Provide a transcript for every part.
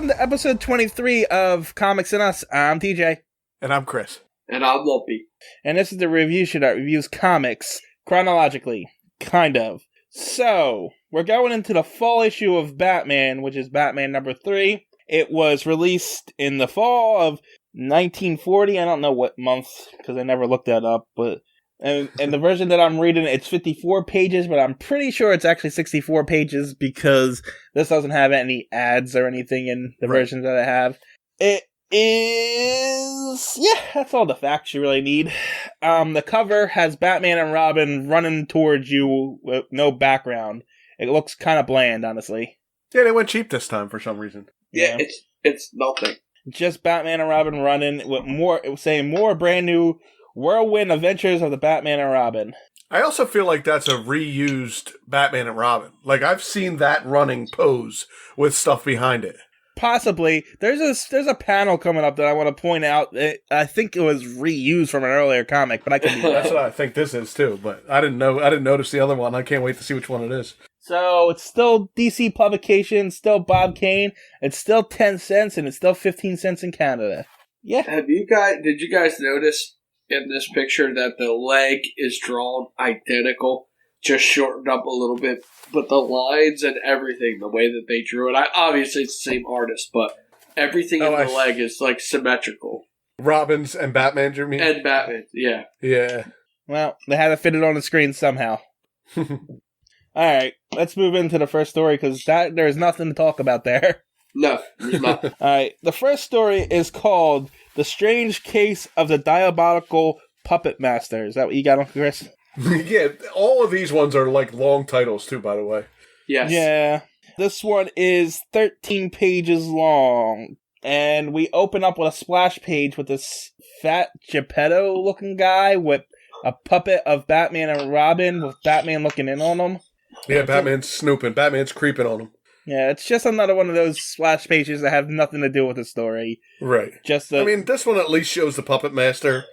welcome to episode 23 of Comics and Us. I'm TJ. And I'm Chris. And I'm Lumpy. And this is the review show that reviews comics chronologically. Kind of. So, we're going into the fall issue of Batman, which is Batman number 3. It was released in the fall of 1940. I don't know what month, because I never looked that up, but... And the version that I'm reading, it's 54 pages, but I'm pretty sure it's actually 64 pages because this doesn't have any ads or anything in the version that I have. It is... Yeah, that's all the facts you really need. The cover has Batman and Robin running towards you with no background. It looks kind of bland, honestly. Yeah, they went cheap this time for some reason. Yeah, it's nothing. Just Batman and Robin running with more brand new whirlwind adventures of the Batman and Robin. I also feel like that's a reused Batman and Robin. Like, I've seen that running pose with stuff behind it. Possibly. There's a panel coming up that I want to point out. I think it was reused from an earlier comic, but I could be wrong. That's what I think this is too, but I didn't notice the other one. I can't wait to see which one it is. So, it's still DC publication, still Bob Kane, it's still 10 cents, and it's still 15 cents in Canada. Yeah. Did you guys notice in this picture that the leg is drawn identical, just shortened up a little bit, but the lines and everything, the way that they drew it, obviously it's the same artist, but everything in the leg is like symmetrical. Robin's and Batman's, you mean? And Batman, yeah. Yeah. Well, they had to fit it on the screen somehow. Alright, let's move into the first story, because there's nothing to talk about there. No, there's not. Alright, the first story is called The Strange Case of the Diabolical Puppet Master. Is that what you got on, Chris? Yeah, all of these ones are like long titles too, by the way. Yes. Yeah. This one is 13 pages long. And we open up with a splash page with this fat Geppetto-looking guy with a puppet of Batman and Robin with Batman looking in on him. Yeah, Batman's snooping. Batman's creeping on him. Yeah, it's just another one of those splash pages that have nothing to do with the story. Right. I mean, this one at least shows the Puppet Master.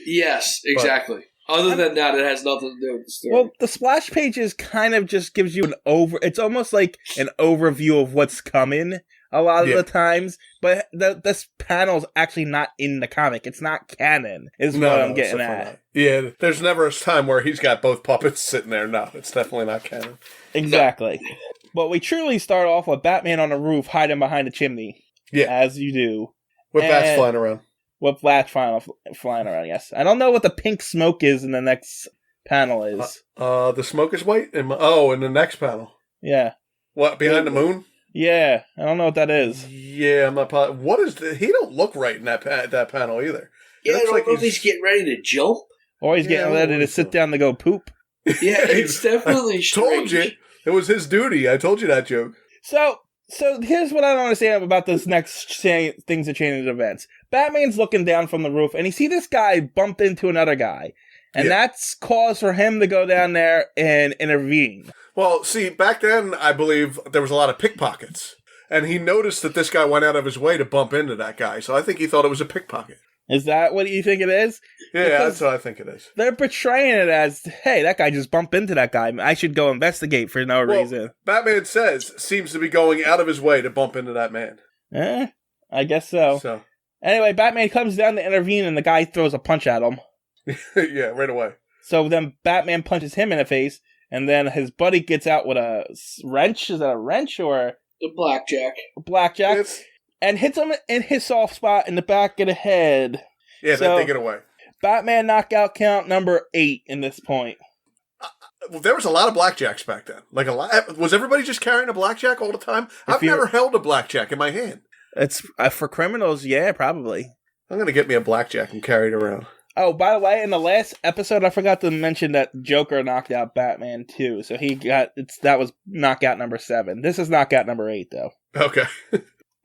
Yes, exactly. Other than that, it has nothing to do with the story. Well, the splash pages kind of just gives you it's almost like an overview of what's coming a lot of the times, but this panel's actually not in the comic. It's not canon, what I'm getting at. Not. Yeah, there's never a time where he's got both puppets sitting there. No, it's definitely not canon. Exactly. No. But we truly start off with Batman on the roof hiding behind a chimney. Yeah. As you do. With bats flying around. With bats flying around, yes. I don't know what the pink smoke is in the next panel is. The smoke is white? In the next panel. Yeah. What, behind the moon? Yeah, I don't know what that is. Yeah, I'm not positive. What is he don't look right in that panel either. Yeah, I don't know if he's getting ready to jump. Or he's getting ready to sit down to go poop. Yeah, it's definitely strange. Told you. It was his duty. I told you that joke. So here's what I don't understand about this next things that change events. Batman's looking down from the roof, and he see this guy bump into another guy. And that's cause for him to go down there and intervene. Well, see, back then, I believe there was a lot of pickpockets. And he noticed that this guy went out of his way to bump into that guy. So I think he thought it was a pickpocket. Is that what you think it is? Yeah, because that's what I think it is. They're portraying it as, hey, that guy just bumped into that guy. I should go investigate for no reason. Batman seems to be going out of his way to bump into that man. I guess so. Anyway, Batman comes down to intervene, and the guy throws a punch at him. Yeah, right away. So then Batman punches him in the face, and then his buddy gets out with a wrench. Is that a wrench or a blackjack? Blackjack. And hits him in his soft spot in the back of the head. Yeah, then they get away. Batman knockout count number 8 in this point. There was a lot of blackjacks back then. Like a lot. Was everybody just carrying a blackjack all the time? I've never held a blackjack in my hand. It's for criminals, yeah, probably. I'm gonna get me a blackjack and carry it around. Oh, by the way, in the last episode, I forgot to mention that Joker knocked out Batman too. So that was knockout number 7. This is knockout number 8, though. Okay.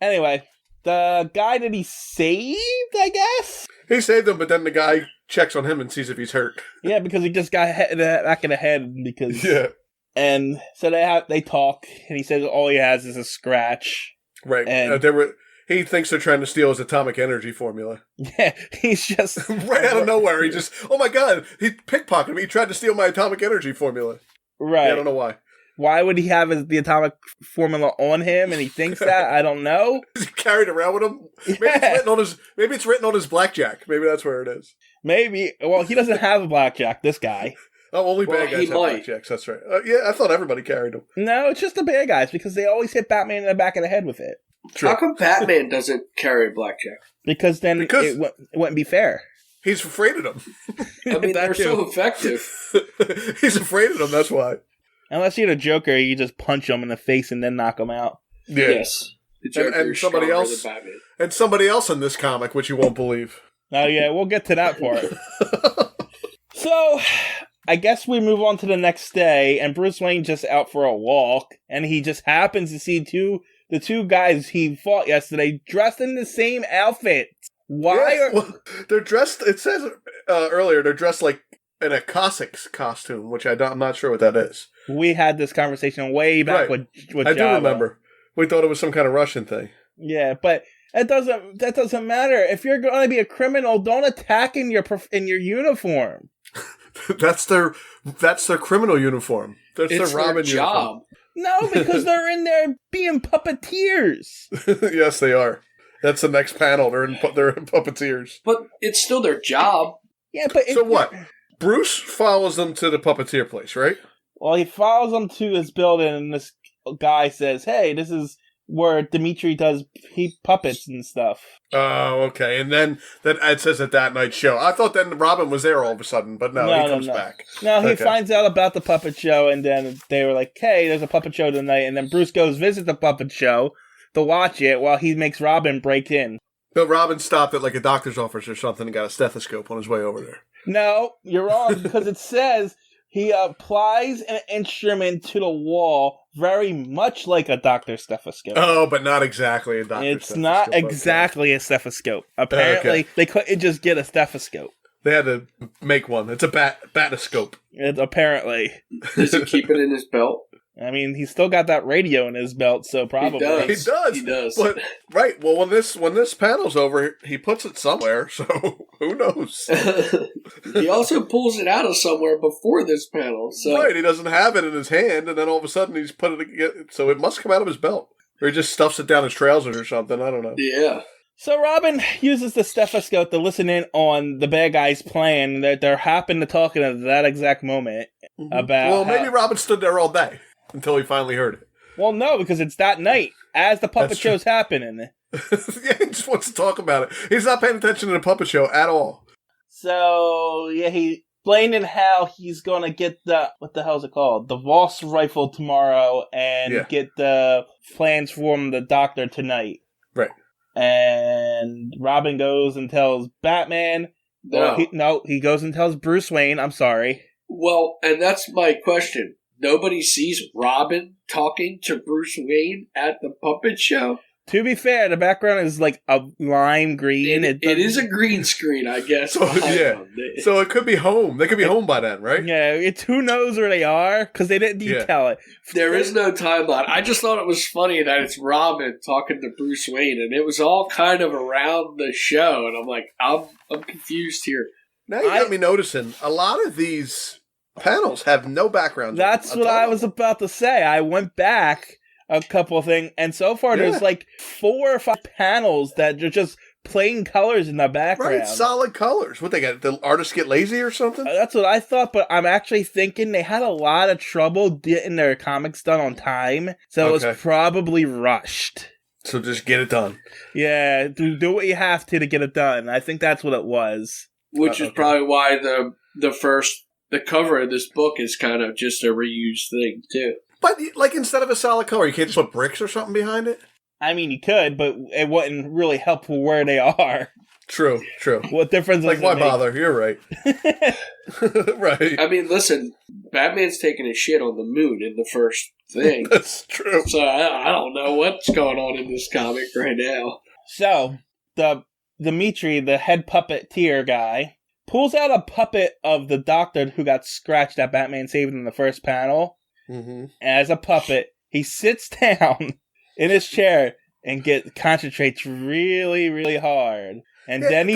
Anyway, the guy that he saved, I guess? He saved him, but then the guy checks on him and sees if he's hurt. Yeah, because he just got hit back in the head because... Yeah. And so they talk, and he says all he has is a scratch. Right. And he thinks they're trying to steal his atomic energy formula. Yeah, he's just... right out of nowhere, he just... Oh my god, he pickpocketed me, he tried to steal my atomic energy formula. Right. Yeah, I don't know why. Why would he have the atomic formula on him and he thinks that? I don't know. Is he carried around with him? Maybe it's written on his blackjack. Maybe that's where it is. Maybe. Well, he doesn't have a blackjack, this guy. Oh, only bad guys have blackjacks. That's right. Yeah, I thought everybody carried them. No, it's just the bad guys because they always hit Batman in the back of the head with it. True. How come Batman doesn't carry a blackjack? Because then it wouldn't be fair. He's afraid of them. I mean, they're so effective. He's afraid of them, that's why. Unless you're the Joker, you just punch him in the face and then knock him out. Yeah. Yes. The Joker and is somebody stronger else, than Batman. and somebody else in this comic, which you won't believe. Oh yeah, we'll get to that part. So, I guess we move on to the next day, and Bruce Wayne just out for a walk, and he just happens to see the two guys he fought yesterday dressed in the same outfit. Why are they're dressed? It says earlier they're dressed like in a Cossacks costume, which I'm not sure what that is. We had this conversation way back with I Java. do remember. We thought it was some kind of Russian thing. Yeah, but that doesn't matter. If you're going to be a criminal, don't attack in your uniform. That's their criminal uniform. That's It's their Robin their job. uniform. No, because they're in there being puppeteers. Yes, they are. That's the next panel. They're in puppeteers. But it's still their job. Yeah, but So what? Bruce follows them to the puppeteer place, right? Well, he follows them to his building, and this guy says, "Hey, this is where Dimitri does puppets and stuff." Oh, okay. And then it says at that night's show. I thought then Robin was there all of a sudden, but no, he comes back. No, he Okay. finds out about the puppet show, and then they were like, "Hey, there's a puppet show tonight," and then Bruce goes visit the puppet show to watch it while he makes Robin break in. But Robin stopped at like a doctor's office or something and got a stethoscope on his way over there. No, you're wrong, because it says he applies an instrument to the wall very much like a doctor's stethoscope. Oh, but not exactly a doctor's It's stethoscope. not Okay. exactly a stethoscope. Apparently, they couldn't just get a stethoscope. They had to make one. It's a batoscope. Apparently. Does he keep it in his belt? I mean, he's still got that radio in his belt, so probably. He does. He does. But right, well, when this panel's over, he puts it somewhere. So who knows? He also pulls it out of somewhere before this panel. So Right, he doesn't have it in his hand, and then all of a sudden he's put it again. So it must come out of his belt, or he just stuffs it down his trousers or something. I don't know. yeah. So Robin uses the stethoscope to listen in on the bad guy's plan that they're happen to talking at that exact moment about. Well, maybe Robin stood there all day until he finally heard it. Well, no, because it's that night as the puppet show's happening. Yeah, he just wants to talk about it. He's not paying attention to the puppet show at all. So yeah, he explaining how he's gonna get what the hell is it called? The Voss rifle tomorrow, and get the plans from the doctor tonight. Right. And Robin goes and tells Batman. He goes and tells Bruce Wayne. I'm sorry. Well, and that's my question. Nobody sees Robin talking to Bruce Wayne at the puppet show? To be fair, the background is like a lime green. It is a green screen, I guess. So, yeah. So it could be home. They could be home by then, right? Yeah, it's who knows where they are, because they didn't detail it. There is no timeline. I just thought it was funny that it's Robin talking to Bruce Wayne, and it was all kind of around the show, and I'm like, I'm confused here. Now you got me noticing, a lot of these panels have no background. That's what I was about to say. I went back a couple of things, and so far there's like 4 or 5 panels that are just plain colors in the background. Right, solid colors. What they got? The artists get lazy or something? That's what I thought, but I'm actually thinking they had a lot of trouble getting their comics done on time, so it was probably rushed. So just get it done. Yeah, do what you have to get it done. I think that's what it was. Which is probably why the cover of this book is kind of just a reused thing, too. But, like, instead of a solid color, you can't just put bricks or something behind it? I mean, you could, but it wouldn't really help where they are. True. What difference does it why make? bother? You're right. Right. I mean, listen, Batman's taking a shit on the moon in the first thing. That's true. So I don't know what's going on in this comic right now. So, Dimitri, the head puppeteer guy, pulls out a puppet of the doctor who got scratched that Batman saved in the first panel. Mm-hmm. As a puppet, he sits down in his chair and concentrates really, really hard. And then he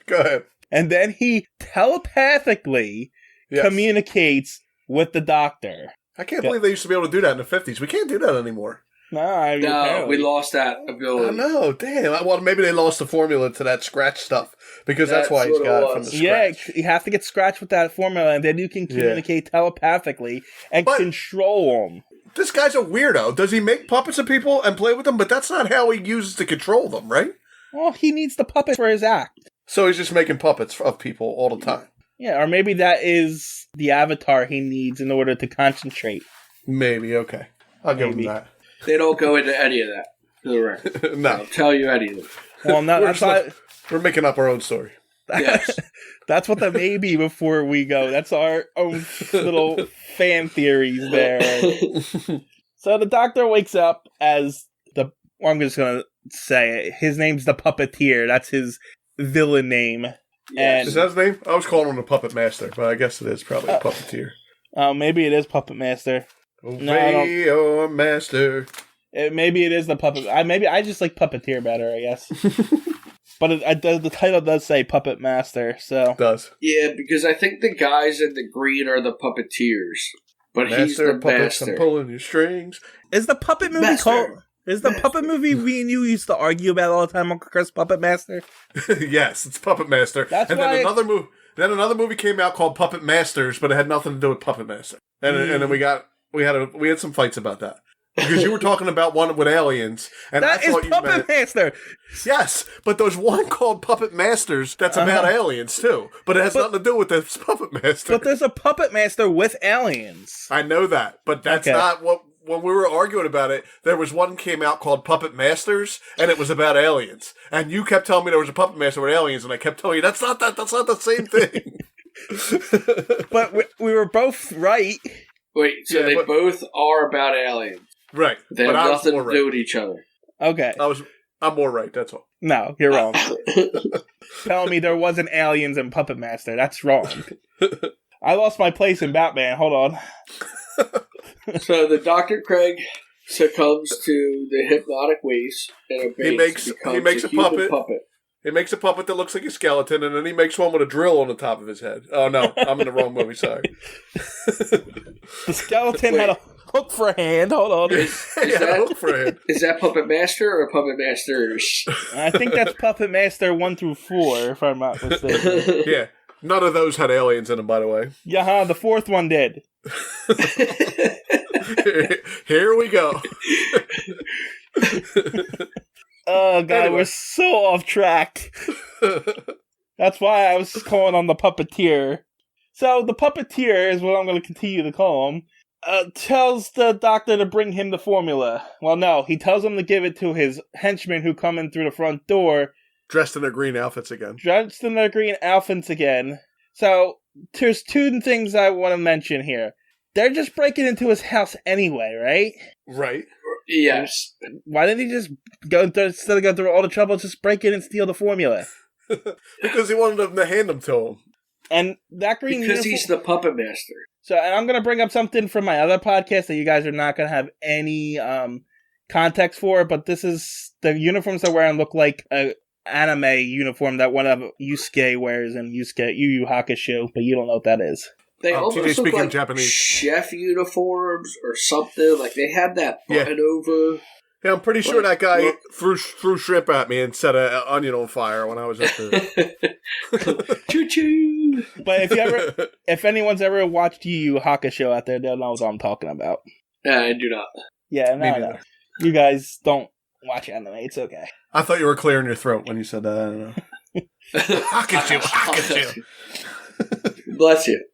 Go ahead. And then he telepathically communicates with the doctor. I can't believe they used to be able to do that in the 50s. We can't do that anymore. No, we lost that ability. I know, damn. Well, maybe they lost the formula to that scratch stuff because that's why he's got it from the scratch. Yeah, you have to get scratched with that formula, and then you can communicate telepathically and control them. This guy's a weirdo. Does he make puppets of people and play with them? But that's not how he uses to control them, right? Well, he needs the puppet for his act. So he's just making puppets of people all the time. Yeah, or maybe that is the avatar he needs in order to concentrate. Maybe, okay. I'll give him that. They don't go into any of that. To the record. No. I'll tell you anything. Well, no, we're making up our own story. Yes. That's what the maybe before we go. That's our own little fan theories there. So the doctor wakes up as I'm just going to say it. His name's the Puppeteer. That's his villain name. Yes. Is that his name? I was calling him the Puppet Master, but I guess it is probably Puppeteer. Maybe it is Puppet Master. Obey your master. Maybe it is the Puppet. I just like Puppeteer better, I guess. But the title does say Puppet Master, so. It does. Yeah, because I think the guys in the green are the Puppeteers. But Master, he's the puppets, master. I'm pulling your strings. Is the Puppet movie called... Is the Puppet movie we and you used to argue about all the time, Uncle Chris, Puppet Master? Yes, it's Puppet Master. That's and why then another movie came out called Puppet Masters, but it had nothing to do with Puppet Master. And then we had some fights about that. Because you were talking about one with aliens, and that I thought is Puppet Master. Yes, but there's one called Puppet Masters that's about aliens too, but it has nothing to do with this Puppet Master. But there's a Puppet Master with aliens. I know that, but that's not what. When we were arguing about it, there was one came out called Puppet Masters, and it was about aliens. And you kept telling me there was a Puppet Master with aliens, and I kept telling you that's not the same thing. But we were both right. Wait, so they both are about aliens. Right. They have nothing to do with each other. Okay. I'm more right, that's all. No, you're wrong. Telling me there wasn't aliens in Puppet Master. That's wrong. I lost my place in Batman. Hold on. So the Dr. Craig succumbs to the hypnotic waste and he makes a puppet. He makes a puppet that looks like a skeleton, and then he makes one with a drill on the top of his head. Oh no, I'm in the wrong movie. Sorry. The skeleton had a hook for a hand. Hold on. Is that Puppet Master or Puppet Masters? I think that's Puppet Master 1 through 4, if I'm not mistaken. Yeah. None of those had aliens in them, by the way. Yeah, the fourth one did. Here we go. Oh, God, anyway. We're so off track. That's why I was calling on the Puppeteer. So, the Puppeteer is what I'm going to continue to call him. Tells the doctor to bring him the formula. Well, no, he tells him to give it to his henchmen who come in through the front door. Dressed in their green outfits again. So, there's two things I want to mention here. They're just breaking into his house anyway, right? Right. Yes. Why didn't he just instead of going through all the trouble, just break in and steal the formula? Because he wanted them to hand them to him. And that green because he's the Puppet Master. So, and I'm going to bring up something from my other podcast that you guys are not going to have any context for, but this is the uniforms they're wearing look like a anime uniform that one of Yusuke wears in Yu Yu Hakusho, but you don't know what that is. They almost look like Japanese chef uniforms or something. Like they had that button over. Yeah, I'm pretty sure that guy threw shrimp at me and set an onion on fire when I was up there. Choo choo! But if anyone's ever watched Yu Yu Hakusho out there, they'll know what I'm talking about. I do not. Yeah, no. You guys don't watch anime. It's okay. I thought you were clearing your throat when you said that. I don't know. Hakusho. Bless you.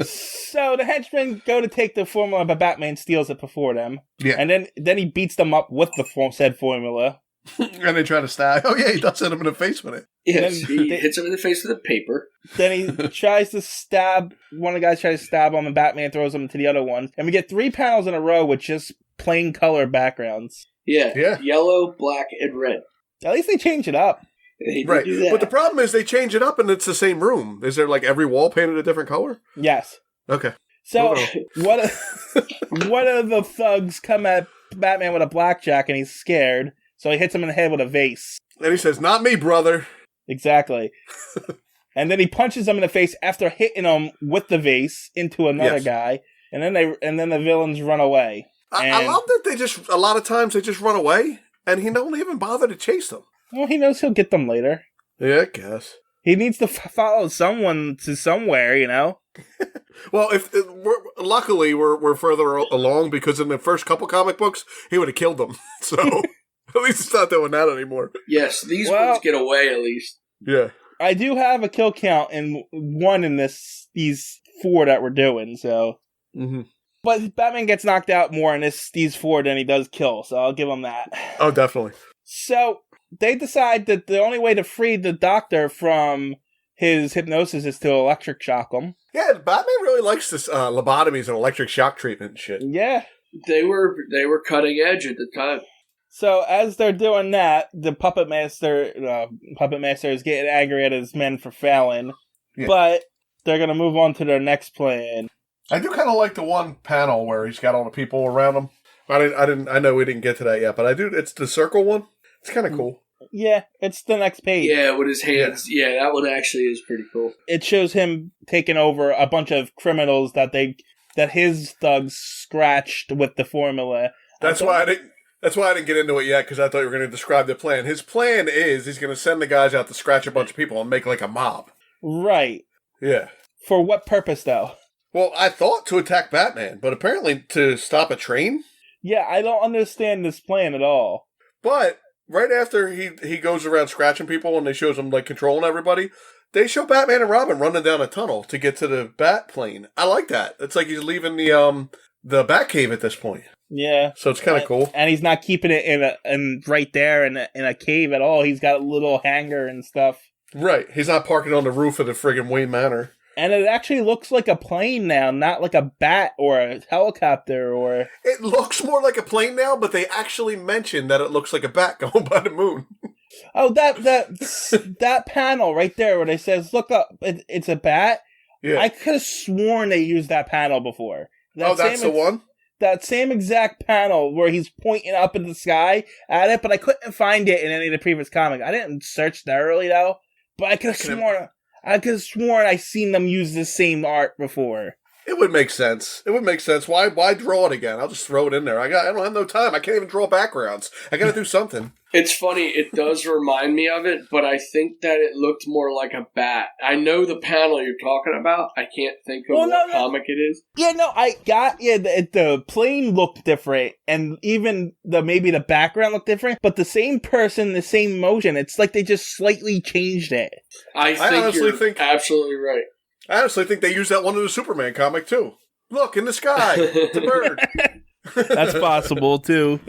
So the henchmen go to take the formula, but Batman steals it before them. Yeah. And then he beats them up with the said formula. And they try to stab. Oh yeah, he does hit him in the face with it. Yes, he hits him in the face with a paper. Then he tries to stab, one of the guys tries to stab him, and Batman throws him to the other one. And we get 3 panels in a row with just plain color backgrounds. Yeah. Yellow, black, and red. At least they change it up. Right, but the problem is they change it up and it's the same room. Is there like every wall painted a different color? Yes. Okay. So one of the thugs come at Batman with a blackjack and he's scared, so he hits him in the head with a vase. And he says, "Not me, brother." Exactly. And then he punches him in the face after hitting him with the vase into another guy. and then the villains run away. I love that a lot of times they just run away, and he don't even bother to chase them. Well, he knows he'll get them later. Yeah, I guess. He needs to follow someone to somewhere, you know? Well, luckily we're further along, because in the first couple comic books, he would have killed them. So, at least he's not doing that anymore. Yes, these ones get away at least. Yeah. I do have a kill count in these 4 that we're doing, so... Mm-hmm. But Batman gets knocked out more in these 4 than he does kill, so I'll give him that. Oh, definitely. So, they decide that the only way to free the Doctor from his hypnosis is to electric shock him. Yeah, Batman really likes this lobotomies and electric shock treatment and shit. Yeah. They were cutting edge at the time. So, as they're doing that, the Puppet Master is getting angry at his men for failing, but they're going to move on to their next plan. I do kind of like the one panel where he's got all the people around him. I know we didn't get to that yet, but I do. It's the circle one. It's kind of cool. Yeah, it's the next page. Yeah, with his hands. Yeah, that one actually is pretty cool. It shows him taking over a bunch of criminals that his thugs scratched with the formula. That's why I didn't get into it yet, because I thought you were going to describe the plan. His plan is he's going to send the guys out to scratch a bunch of people and make like a mob. Right. Yeah. For what purpose, though? Well, I thought to attack Batman, but apparently to stop a train? Yeah, I don't understand this plan at all. But right after he goes around scratching people and they shows him like controlling everybody, they show Batman and Robin running down a tunnel to get to the bat plane. I like that. It's like he's leaving the Batcave at this point. Yeah. So it's kind of cool. And he's not keeping it right there in a cave at all. He's got a little hangar and stuff. Right. He's not parking on the roof of the friggin' Wayne Manor. And it actually looks like a plane now, not like a bat or a helicopter or... It looks more like a plane now, but they actually mention that it looks like a bat going by the moon. Oh, that panel right there where it says, look up, it's a bat? Yeah. I could have sworn they used that panel before. That's the one? That same exact panel where he's pointing up in the sky at it, but I couldn't find it in any of the previous comics. I didn't search thoroughly, though, but I could have sworn I seen them use the same art before. It would make sense. Why draw it again? I'll just throw it in there. I don't have no time. I can't even draw backgrounds. I got to do something. It's funny. It does remind me of it, but I think that it looked more like a bat. I know the panel you're talking about. I can't think of what comic it is. Yeah, no, I got the plane looked different, and even maybe the background looked different, but the same person, the same motion. It's like they just slightly changed it. I honestly think you're absolutely right. I honestly think they used that one in the Superman comic, too. Look, in the sky. It's a bird. That's possible, too.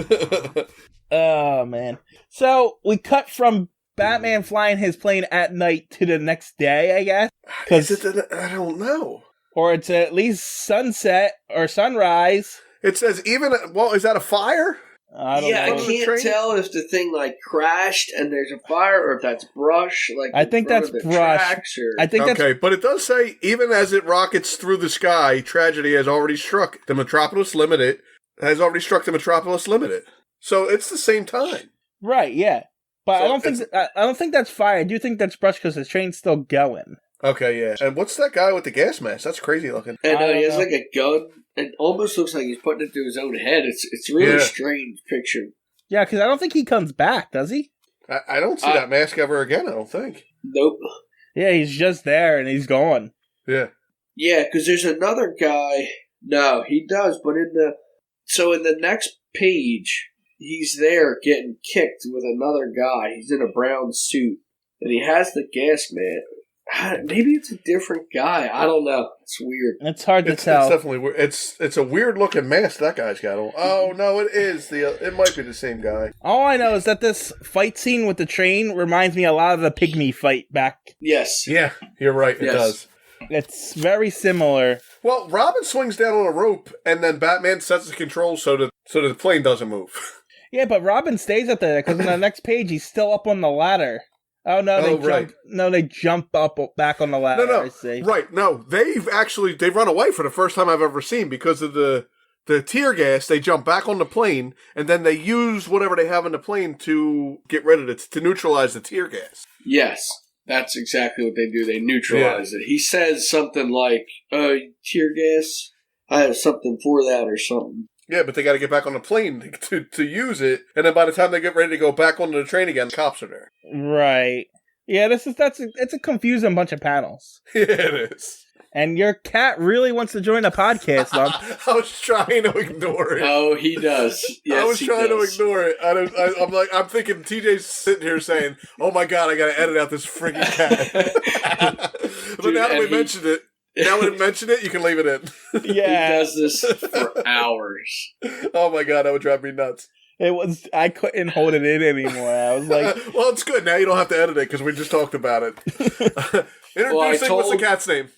Oh, man. So, we cut from Batman flying his plane at night to the next day, I guess? I don't know. Or it's at least sunset or sunrise. It says is that a fire? I can't tell if the thing crashed and there's a fire, or if that's brush. I think that's brush. But it does say even as it rockets through the sky, tragedy has already struck the Metropolis Limited. So it's the same time, right? Yeah, but I don't think that's fire. I do think that's brush because the train's still going. Okay, yeah. And what's that guy with the gas mask? That's crazy looking. And he has like a gun. It almost looks like he's putting it through his own head. It's really strange picture. Yeah, because I don't think he comes back, does he? I don't see that mask ever again, I don't think. Nope. Yeah, he's just there and he's gone. Yeah. Yeah, because there's another guy. No, he does, but in the next page, he's there getting kicked with another guy. He's in a brown suit, and he has the gas mask. Maybe it's a different guy. I don't know. It's weird. It's hard to tell. It's definitely weird. It's a weird looking mask that guy's got on. Oh no, it is it might be the same guy. All I know is that this fight scene with the train reminds me a lot of the Pygmy fight back. Yes. Yeah, you're right. It does. It's very similar. Well, Robin swings down on a rope, and then Batman sets the controls so the plane doesn't move. Yeah, but Robin stays up there because in the next page he's still up on the ladder. Oh no! They jump up back on the ladder. No, I see. Right? No, they've run away for the first time I've ever seen because of the tear gas. They jump back on the plane and then they use whatever they have in the plane to get rid of it to neutralize the tear gas. Yes, that's exactly what they do. They neutralize it. He says something like, "Tear gas." I have something for that or something. Yeah, but they got to get back on the plane to use it, and then by the time they get ready to go back onto the train again, the cops are there. Right. Yeah, it's a confusing bunch of panels. Yeah, it is. And your cat really wants to join the podcast, Lump. I was trying to ignore it. Oh, he does. Yes, I was trying to ignore it. I'm thinking TJ's sitting here saying, "Oh my god, I got to edit out this freaking cat." But Dude, now that we mentioned it, you can leave it in. Yeah, he does this for hours. Oh my god, that would drive me nuts. I couldn't hold it in anymore. I was like, well, it's good. Now you don't have to edit it because we just talked about it. Introducing, what's the cat's name?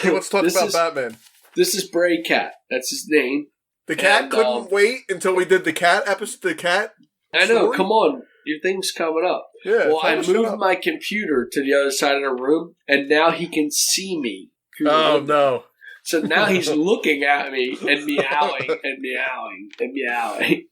He wants to talk about Batman. This is Bray Cat. That's his name. The cat couldn't wait until we did the cat episode. The cat. I know. Story? Come on, your thing's coming up. Yeah. Well, I moved my computer to the other side of the room, and now he can see me. Oh no! So now he's looking at me and meowing and meowing and meowing.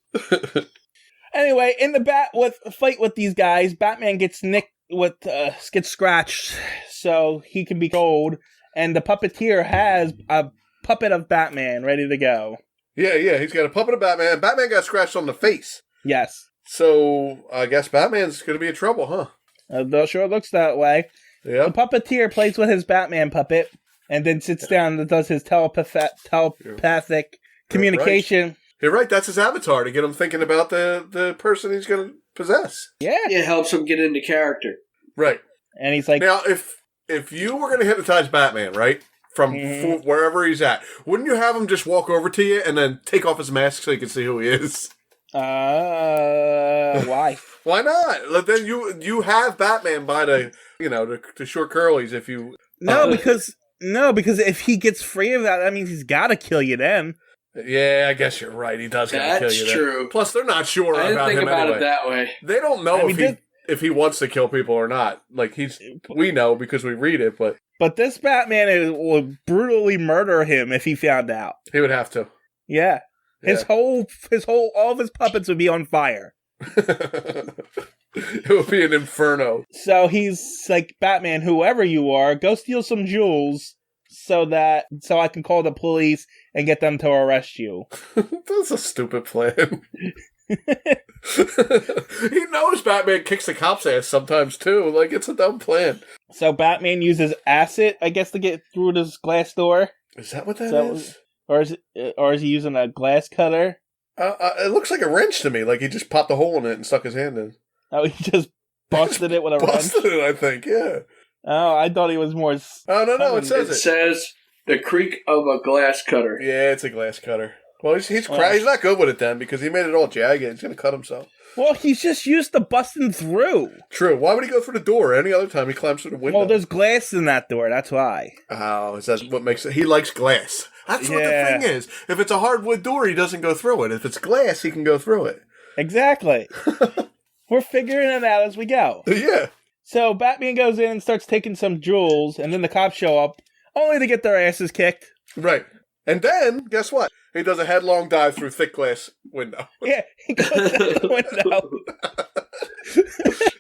Anyway, in the fight with these guys, Batman gets gets scratched, so he can be controlled. And the puppeteer has a puppet of Batman ready to go. Yeah, he's got a puppet of Batman. Batman got scratched on the face. Yes. So, I guess Batman's going to be in trouble, huh? It sure looks that way. Yeah. The puppeteer plays with his Batman puppet, and then sits down and does his telepathic communication. Right. You're right, that's his avatar, to get him thinking about the person he's going to possess. Yeah. It helps him get into character. Right. And he's like... Now, if you were going to hypnotize Batman, right, from wherever he's at, wouldn't you have him just walk over to you and then take off his mask so you can see who he is? Why? Why not? Then you have Batman by the short curlies if you... No, because if he gets free of that means he's got to kill you then. Yeah, I guess you're right. He does got to kill you then. That's true. Plus, they're not sure about him anyway. I didn't think about it that way. They don't know if he wants to kill people or not. Like, we know because we read it, but... But this Batman would brutally murder him if he found out. He would have to. Yeah. All of his puppets would be on fire. It would be an inferno. So he's like, Batman, whoever you are, go steal some jewels so I can call the police and get them to arrest you. That's a stupid plan. He knows Batman kicks the cops' ass sometimes too. Like, it's a dumb plan. So Batman uses acid, I guess, to get through this glass door. Is that what that is? Or is he using a glass cutter? It looks like a wrench to me. Like he just popped a hole in it and stuck his hand in. Oh, he just busted it with a wrench? Busted it, I think, yeah. Oh, I thought he was more... Oh, no, it says it. It says the creak of a glass cutter. Yeah, it's a glass cutter. Well, he's not good with it then because he made it all jagged. He's going to cut himself. Well, he's just used to busting through. True. Why would he go through the door? Any other time he climbs through the window. Well, there's glass in that door. That's why. Oh, is that what makes it? He likes glass. That's what the thing is. If it's a hardwood door, he doesn't go through it. If it's glass, he can go through it. Exactly. We're figuring it out as we go. Yeah. So Batman goes in and starts taking some jewels, and then the cops show up, only to get their asses kicked. Right. And then, guess what? He does a headlong dive through thick glass window. Yeah, he goes out the window.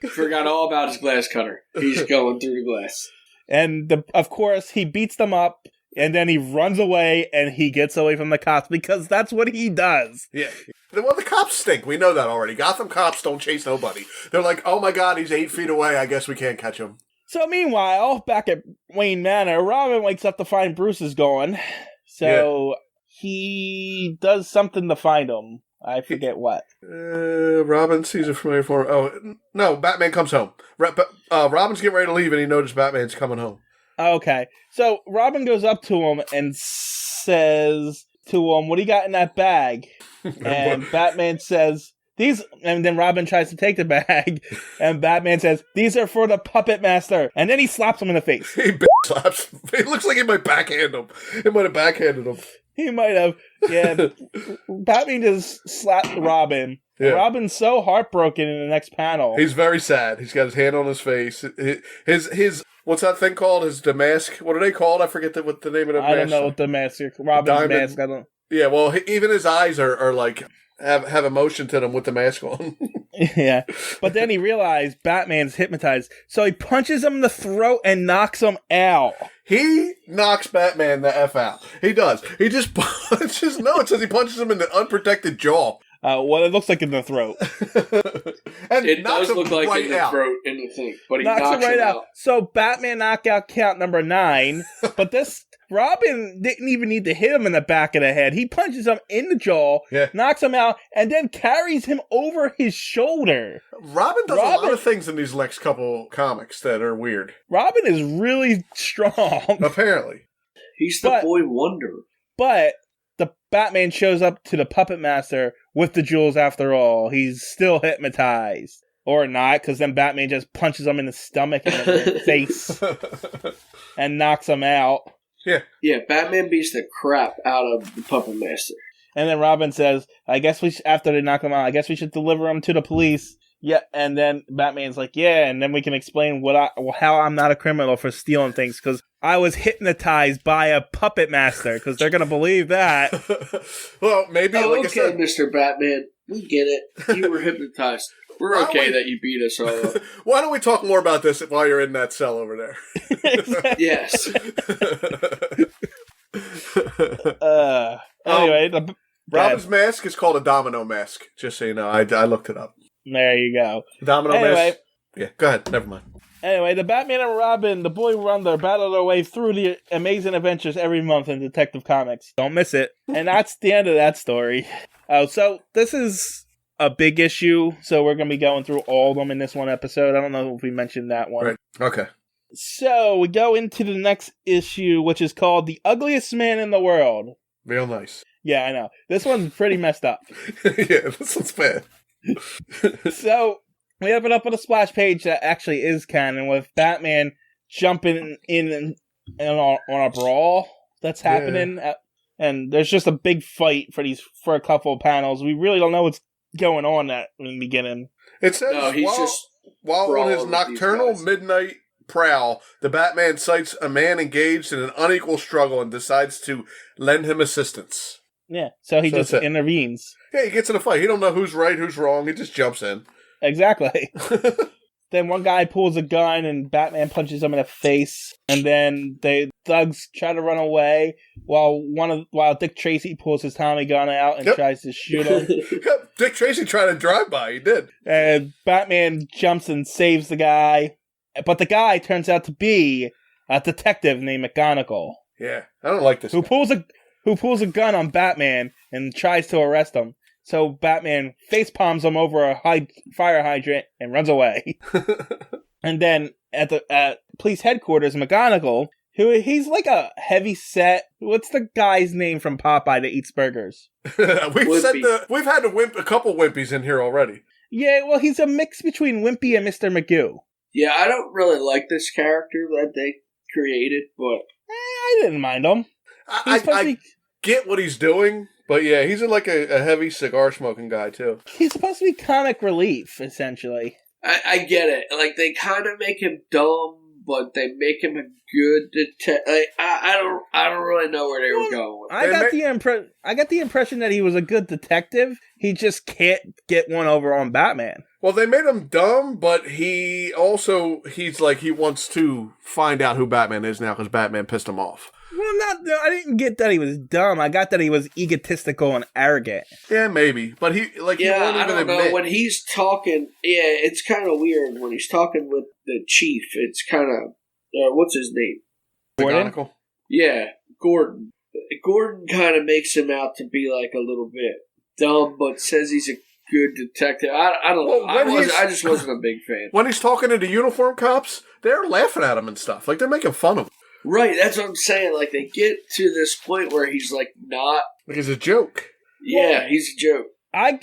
Forgot all about his glass cutter. He's going through the glass. And, of course, he beats them up, and then he runs away, and he gets away from the cops, because that's what he does. Yeah. Well, the cops stink. We know that already. Gotham cops don't chase nobody. They're like, oh my god, he's 8 feet away. I guess we can't catch him. So meanwhile, back at Wayne Manor, Robin wakes up to find Bruce is gone. So he does something to find him. I forget what. Robin sees a familiar form. Oh, no, Batman comes home. Robin's getting ready to leave, and he notices Batman's coming home. Okay. So Robin goes up to him and says to him, what do you got in that bag? And Batman says, these, and then Robin tries to take the bag, and Batman says, these are for the puppet master. And then he slaps him in the face. He slaps him. It looks like he might backhand him. He might have backhanded him. He might have. Yeah. Batman just slapped Robin. Yeah. Robin's so heartbroken in the next panel. He's very sad. He's got his hand on his face. His what's that thing called? The mask. What are they called? I forget what the name of the mask. I don't know what the mask is. Robin's mask. I don't. Yeah, well, even his eyes are like have emotion to them with the mask on. Yeah, but then he realized Batman's hypnotized, so he punches him in the throat and knocks him out. He knocks Batman the F out. He does. He just punches. No, it says he punches him in the unprotected jaw. What it looks like in the throat. And it does look like right in the out. throat in the thing, but he knocks him right out. out. So Batman knockout count number 9. But this Robin didn't even need to hit him in the back of the head. He punches him in the jaw, knocks him out, and then carries him over his shoulder. Robin does a lot of things in these next couple comics that are weird. Robin is really strong. Apparently. He's the boy wonder. But the Batman shows up to the Puppet Master with the jewels after all. He's still hypnotized. Or not, because then Batman just punches him in the stomach and in the face and knocks him out. Yeah, Batman beats the crap out of the Puppet Master. And then Robin says, I guess after they knock him out, I guess we should deliver him to the police. Yeah, and then Batman's like, yeah, and then we can explain how I'm not a criminal for stealing things, because I was hypnotized by a puppet master, because they're going to believe that. Well, maybe, like I said... Mr. Batman, we get it. You were hypnotized. We're okay that you beat us all up. Why don't we talk more about this while you're in that cell over there? Yes. Anyway, Robin's mask is called a domino mask, just so you know. I looked it up. There you go. Domino mask. Yeah, go ahead. Never mind. Anyway, the Batman and Robin, the Boy Wonder, battle their way through the amazing adventures every month in Detective Comics. Don't miss it. And that's the end of that story. So this is a big issue, so we're going to be going through all of them in this one episode. I don't know if we mentioned that one. Right. Okay. So we go into the next issue, which is called The Ugliest Man in the World. Real nice. Yeah, I know. This one's pretty messed up. Yeah, this one's bad. So we have it up on a splash page that actually is canon, with Batman jumping in on a brawl that's happening, and there's just a big fight for a couple of panels. We really don't know what's going on in the beginning. It says while on his nocturnal midnight prowl, the Batman sights a man engaged in an unequal struggle and decides to lend him assistance. Yeah, so he just intervenes. Yeah, he gets in a fight. He don't know who's right, who's wrong. He just jumps in. Exactly. Then one guy pulls a gun and Batman punches him in the face. And then the thugs try to run away while Dick Tracy pulls his Tommy gun out and tries to shoot him. Dick Tracy tried to drive by. He did. And Batman jumps and saves the guy. But the guy turns out to be a detective named McGonagall. Yeah, I don't like this. Who pulls a gun on Batman and tries to arrest him. So Batman facepalms him over a fire hydrant and runs away. And then at the police headquarters, McGonagall, he's like a heavy set. What's the guy's name from Popeye that eats burgers? We've had a couple Wimpies in here already. Yeah, well, he's a mix between Wimpy and Mr. Magoo. Yeah, I don't really like this character that they created, but I didn't mind him. I get what he's doing, but yeah, he's like a heavy cigar smoking guy too. He's supposed to be comic relief, essentially. I get it. Like, they kind of make him dumb, but they make him a good detective. Like, I don't really know where they were going with it. I got the impression that he was a good detective. He just can't get one over on Batman. Well, they made him dumb, but he's like, he wants to find out who Batman is now because Batman pissed him off. Well, I didn't get that he was dumb. I got that he was egotistical and arrogant. Yeah, maybe. But he won't even I don't know. admit. When he's talking, it's kind of weird. When he's talking with the chief, it's kind of, what's his name? Gordon? Yeah, Gordon. Gordon kind of makes him out to be like a little bit dumb, but says he's a good detective. I don't know. I just wasn't a big fan. When he's talking to the uniform cops, they're laughing at him and stuff. Like, they're making fun of him. Right, that's what I'm saying. Like, they get to this point where he's like not. Like, he's a joke. Yeah, he's a joke. I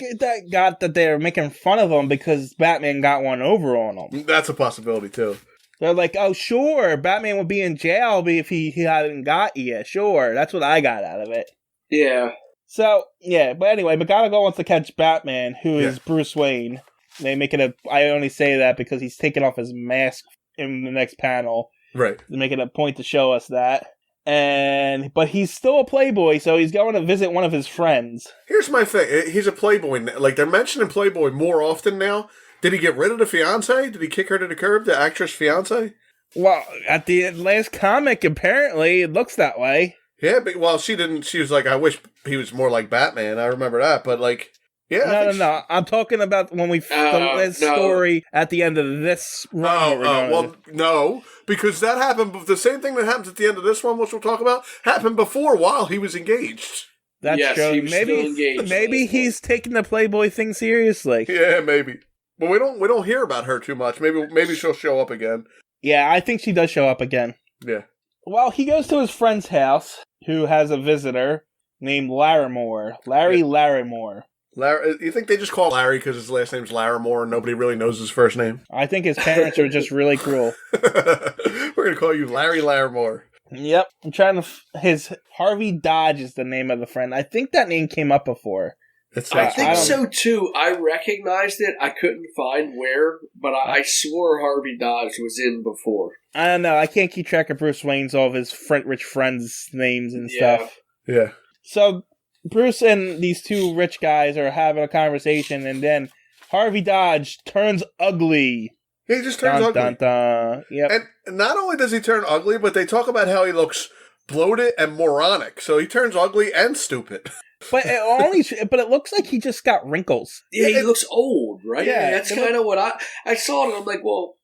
got that they were making fun of him because Batman got one over on him. That's a possibility too. They're like, oh, sure, Batman would be in jail if he hadn't got you. Sure, that's what I got out of it. Yeah. So, yeah, but anyway, McGonagall wants to catch Batman, who is Bruce Wayne. They make it I only say that because he's taking off his mask in the next panel. Right. They make it a point to show us that. But he's still a playboy, so he's going to visit one of his friends. Here's my thing. He's a playboy. Like, they're mentioning playboy more often now. Did he get rid of the fiancé? Did he kick her to the curb, the actress fiancé? Well, at the last comic, apparently, it looks that way. Yeah, but, well, she didn't. She was like, I wish he was more like Batman. I remember that. But, like, yeah. No. I'm talking about when we the last story at the end of this run. Well, no. Because that happened. The same thing that happens at the end of this one, which we'll talk about, happened before while he was engaged. That's true. He was still engaged. Maybe he's taking the Playboy thing seriously. Yeah, maybe. But we don't hear about her too much. Maybe she'll show up again. Yeah, I think she does show up again. Yeah. Well, he goes to his friend's house, who has a visitor named Larimore. Larimore. You think they just call Larry because his last name's Larimore and nobody really knows his first name? I think his parents are just really cruel. We're going to call you Larry Larimore. Yep. I'm trying to... His Harvey Dodge is the name of the friend. I think that name came up before. I think so, too. I recognized it. I couldn't find where, but I swore Harvey Dodge was in before. I don't know. I can't keep track of Bruce Wayne's, all of his rich friends' names and stuff. Yeah. So, Bruce and these two rich guys are having a conversation, and then Harvey Dodge turns ugly. He just turns ugly. Dun, dun. Yep. And not only does he turn ugly, but they talk about how he looks bloated and moronic. So he turns ugly and stupid. But it looks like he just got wrinkles. Yeah, he looks old, right? Yeah, that's kind of what I saw it. And I'm like, well,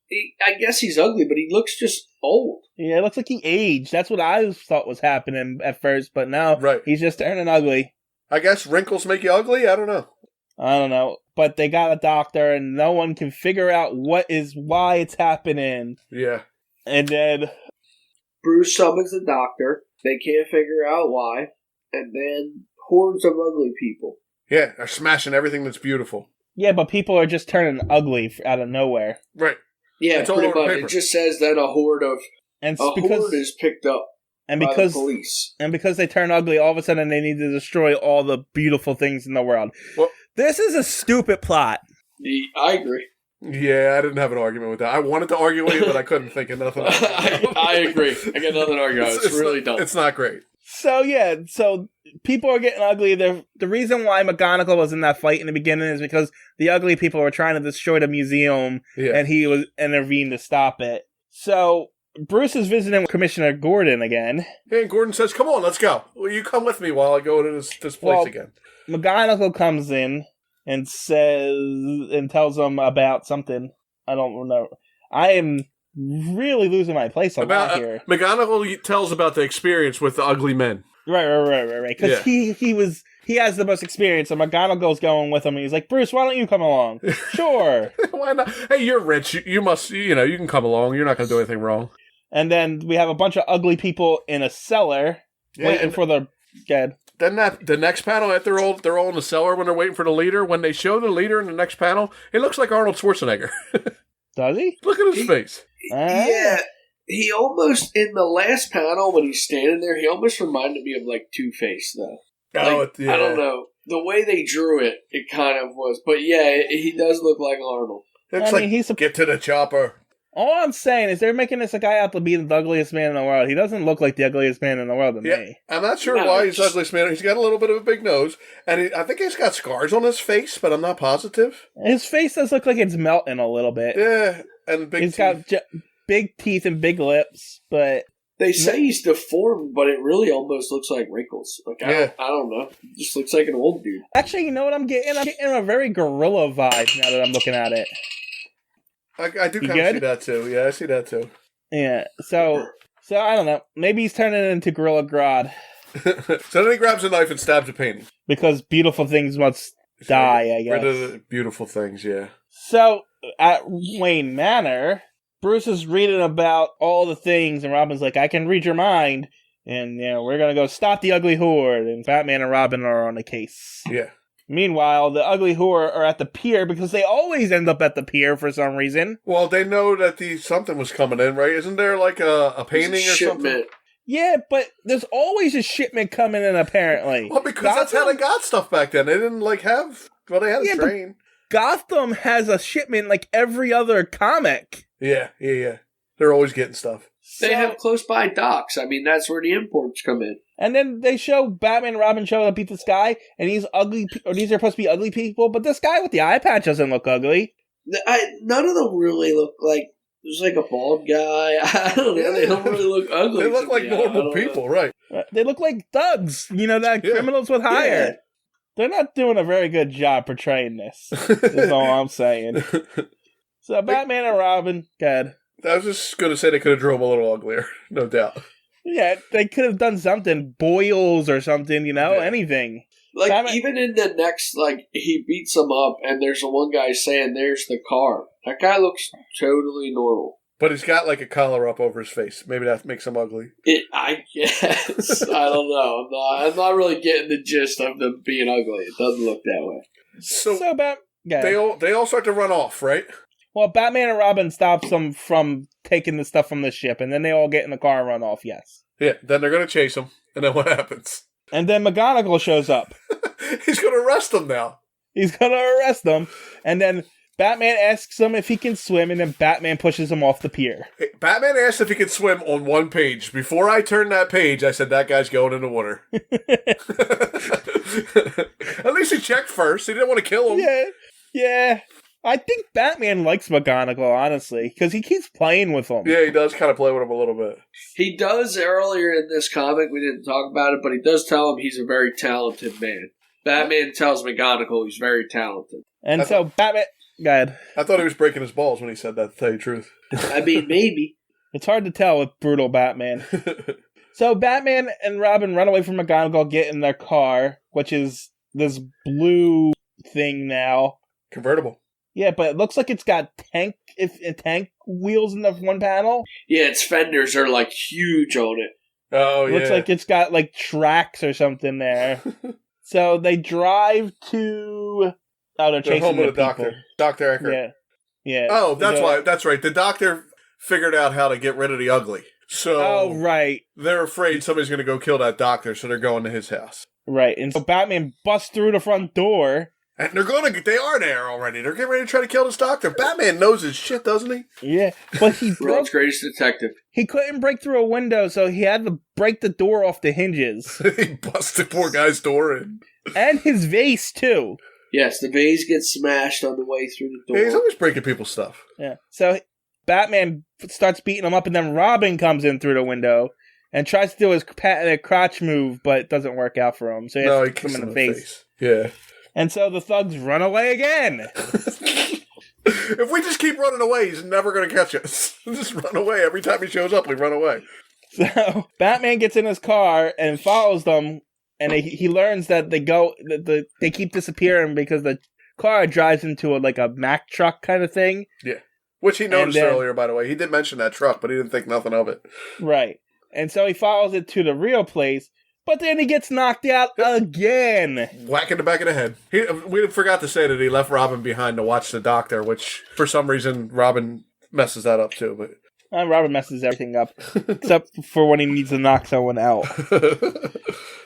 I guess he's ugly, but he looks just old. Yeah, it looks like he aged. That's what I thought was happening at first, but now he's just turning ugly. I guess wrinkles make you ugly? I don't know. But they got a doctor, and no one can figure out why it's happening. Yeah. And then Bruce summons the doctor. They can't figure out why. And then hordes of ugly people. Yeah, are smashing everything that's beautiful. Yeah, but people are just turning ugly out of nowhere. Right. Yeah, it's pretty much. It just says that a horde is picked up by the police. And because they turn ugly, all of a sudden they need to destroy all the beautiful things in the world. Well, this is a stupid plot. I agree. Yeah, I didn't have an argument with that. I wanted to argue with you, but I couldn't think of nothing. I agree. I got nothing to argue about. It's really dumb. It's not great. So people are getting ugly. The reason why McGonagall was in that fight in the beginning is because the ugly people were trying to destroy the museum, and he was intervened to stop it. So Bruce is visiting Commissioner Gordon again. Hey, and Gordon says, "Come on, let's go. Will you come with me while I go to this place again?" McGonagall comes in and tells him about something. I don't know. I am really losing my place on that here. McGonagall tells about the experience with the ugly men. Right. Because he has the most experience, and McGonagall's going with him, and he's like, Bruce, why don't you come along? Sure. Why not? Hey, you're rich. You must, you can come along. You're not going to do anything wrong. And then we have a bunch of ugly people in a cellar waiting for the dead. Then the next panel, they're all in the cellar when they're waiting for the leader. When they show the leader in the next panel, he looks like Arnold Schwarzenegger. Does he? Look at his face. Yeah. He almost, in the last panel, when he's standing there, he almost reminded me of, like, Two-Face, though. I don't know. The way they drew it, it kind of was. But, yeah, he does look like Arnold. Get to the chopper. All I'm saying is they're making this a guy out to be the ugliest man in the world. He doesn't look like the ugliest man in the world to me. I'm not sure why he's the ugliest man. He's got a little bit of a big nose, and I think he's got scars on his face, but I'm not positive. His face does look like it's melting a little bit. Yeah, and big teeth. He's got big teeth and big lips, but... They say he's deformed, but it really almost looks like wrinkles. Like, I don't know. It just looks like an old dude. Actually, you know what I'm getting? I'm getting a very gorilla vibe now that I'm looking at it. I do kind of see that too. Yeah, I see that too. Yeah, so I don't know. Maybe he's turning it into Gorilla Grodd. So then he grabs a knife and stabs a painting. Because beautiful things must die, I guess. Rid of the beautiful things, yeah. So, at Wayne Manor, Bruce is reading about all the things, and Robin's like, I can read your mind, and, we're gonna go stop the ugly horde, and Batman and Robin are on the case. Yeah. Meanwhile, the ugly horde are at the pier because they always end up at the pier for some reason. Well, they know that something was coming in, right? Isn't there like a painting or something? Yeah, but there's always a shipment coming in, apparently. Well, because that's how they got stuff back then. They didn't have... Well, they had a train. Gotham has a shipment like every other comic. Yeah. They're always getting stuff. They have close by docks. I mean, that's where the imports come in. And then they show Batman and Robin show up beat this guy, and these are supposed to be ugly people, but this guy with the eye patch doesn't look ugly. None of them really look like There's like a bald guy. I don't know. They don't really look ugly. They look like normal people, right? They look like thugs. That criminals would hire. Yeah. They're not doing a very good job portraying this. Is all I'm saying. So Batman and Robin, good. I was just going to say they could have drawn him a little uglier, no doubt. Yeah, they could have done something, boils or something, anything. Like, Batman, even in the next, he beats him up, and there's the one guy saying, there's the car. That guy looks totally normal. But he's got, like, a collar up over his face. Maybe that makes him ugly. I guess. I don't know. I'm not really getting the gist of them being ugly. It doesn't look that way. So yeah. they all start to run off, right? Well, Batman and Robin stops them from taking the stuff from the ship, and then they all get in the car and run off, yes. Yeah, then they're going to chase him, and then what happens? And then McGonagall shows up. He's going to arrest them now. He's going to arrest them, and then Batman asks him if he can swim, and then Batman pushes him off the pier. Hey, Batman asked if he could swim on one page. Before I turned that page, I said, that guy's going in the water. At least he checked first. He didn't want to kill him. Yeah. I think Batman likes McGonagall, honestly, because he keeps playing with him. Yeah, he does kind of play with him a little bit. He does earlier in this comic. We didn't talk about it, but he does tell him he's a very talented man. Batman tells McGonagall he's very talented. And so Batman... Go ahead. I thought he was breaking his balls when he said that, to tell you the truth. I mean, maybe. It's hard to tell with brutal Batman. So Batman and Robin run away from McGonagall, get in their car, which is this blue thing now. Convertible. Yeah, but it looks like it's got tank wheels in the one panel. Yeah, its fenders are huge on it. Oh, yeah. Looks like it's got tracks or something there. So they drive to... Oh, they're chasing home of the people. doctor. Dr. Eckert. Yeah. Oh, that's why. That's right. The doctor figured out how to get rid of the ugly. So right. They're afraid somebody's going to go kill that doctor, so they're going to his house. Right. And so Batman busts through the front door. And they are there already. They're getting ready to try to kill this doctor. Batman knows his shit, doesn't he? Yeah. But he World's greatest detective. He couldn't break through a window, so he had to break the door off the hinges. He busted poor guy's door in. And his vase, too. Yes, the vase gets smashed on the way through the door. Yeah, he's always breaking people's stuff. Yeah. So Batman starts beating him up, and then Robin comes in through the window and tries to do his crotch move, but it doesn't work out for him. So he has to kick him in the face. Yeah. And so the thugs run away again. If we just keep running away, he's never going to catch us. Just run away. Every time he shows up, we run away. So Batman gets in his car and follows them, and he learns that they keep disappearing because the car drives into a Mack truck kind of thing. Yeah. Which he noticed earlier, by the way. He did mention that truck, but he didn't think nothing of it. Right. And so he follows it to the real place, but then he gets knocked out again. Whack in the back of the head. We forgot to say that he left Robin behind to watch the doctor, which, for some reason, Robin messes that up, too. But Robin messes everything up, except for when he needs to knock someone out.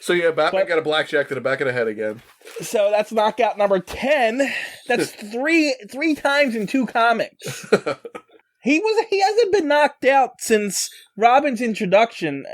So, yeah, Batman got a blackjack to the back of the head again. So that's knockout number 10. That's three times in 2 comics. He hasn't been knocked out since Robin's introduction,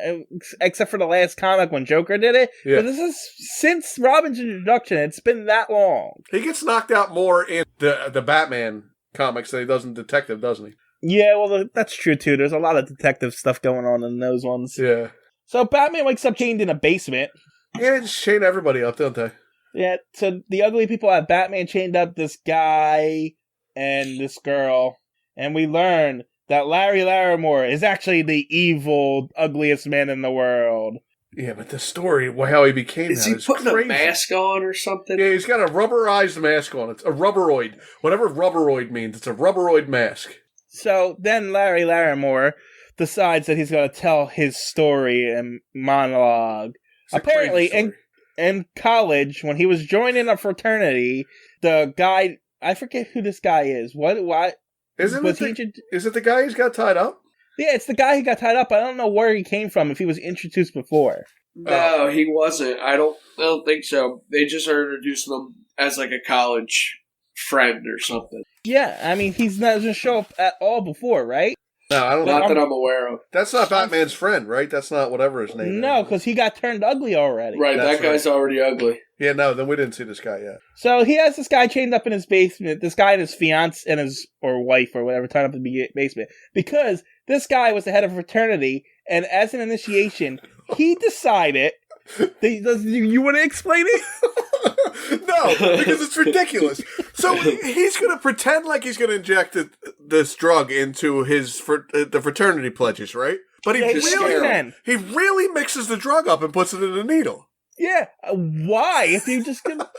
except for the last comic when Joker did it. Yeah. But this is since Robin's introduction. It's been that long. He gets knocked out more in the Batman comics than he does in Detective, doesn't he? Yeah, well, that's true, too. There's a lot of detective stuff going on in those ones. Yeah. So Batman wakes up chained in a basement. Yeah, they just chain everybody up, don't they? Yeah, so the ugly people have Batman chained up, this guy and this girl. And we learn that Larry Larimore is actually the evil, ugliest man in the world. Yeah, but the story, how he became is he putting crazy. A mask on or something? Yeah, he's got a rubberized mask on. It's a rubberoid. Whatever rubberoid means, it's a rubberoid mask. So then Larry Larimore decides that he's going to tell his story and monologue. Apparently, in college, when he was joining a fraternity, the guy, I forget who this guy is. What? Is it the guy who's got tied up? Yeah, it's the guy who got tied up. I don't know where he came from, if he was introduced before. No, he wasn't. I don't think so. They just are introducing him as a college friend or something. Yeah, I mean, he's not going to show up at all before, right? No, I don't know. Not that I'm aware of. That's not Batman's friend, right? That's not whatever his name is. No, because he got turned ugly already. Right, that guy's already ugly. Yeah, no, then we didn't see this guy yet. So he has this guy chained up in his basement, this guy and his fiance and or wife or whatever tied up in the basement, because this guy was the head of a fraternity, and as an initiation, he decided... You want to explain it? No, because it's ridiculous. So he's going to pretend like he's going to inject this drug into the fraternity pledges, right? But he really mixes the drug up and puts it in a needle. Yeah, why? If you're just gonna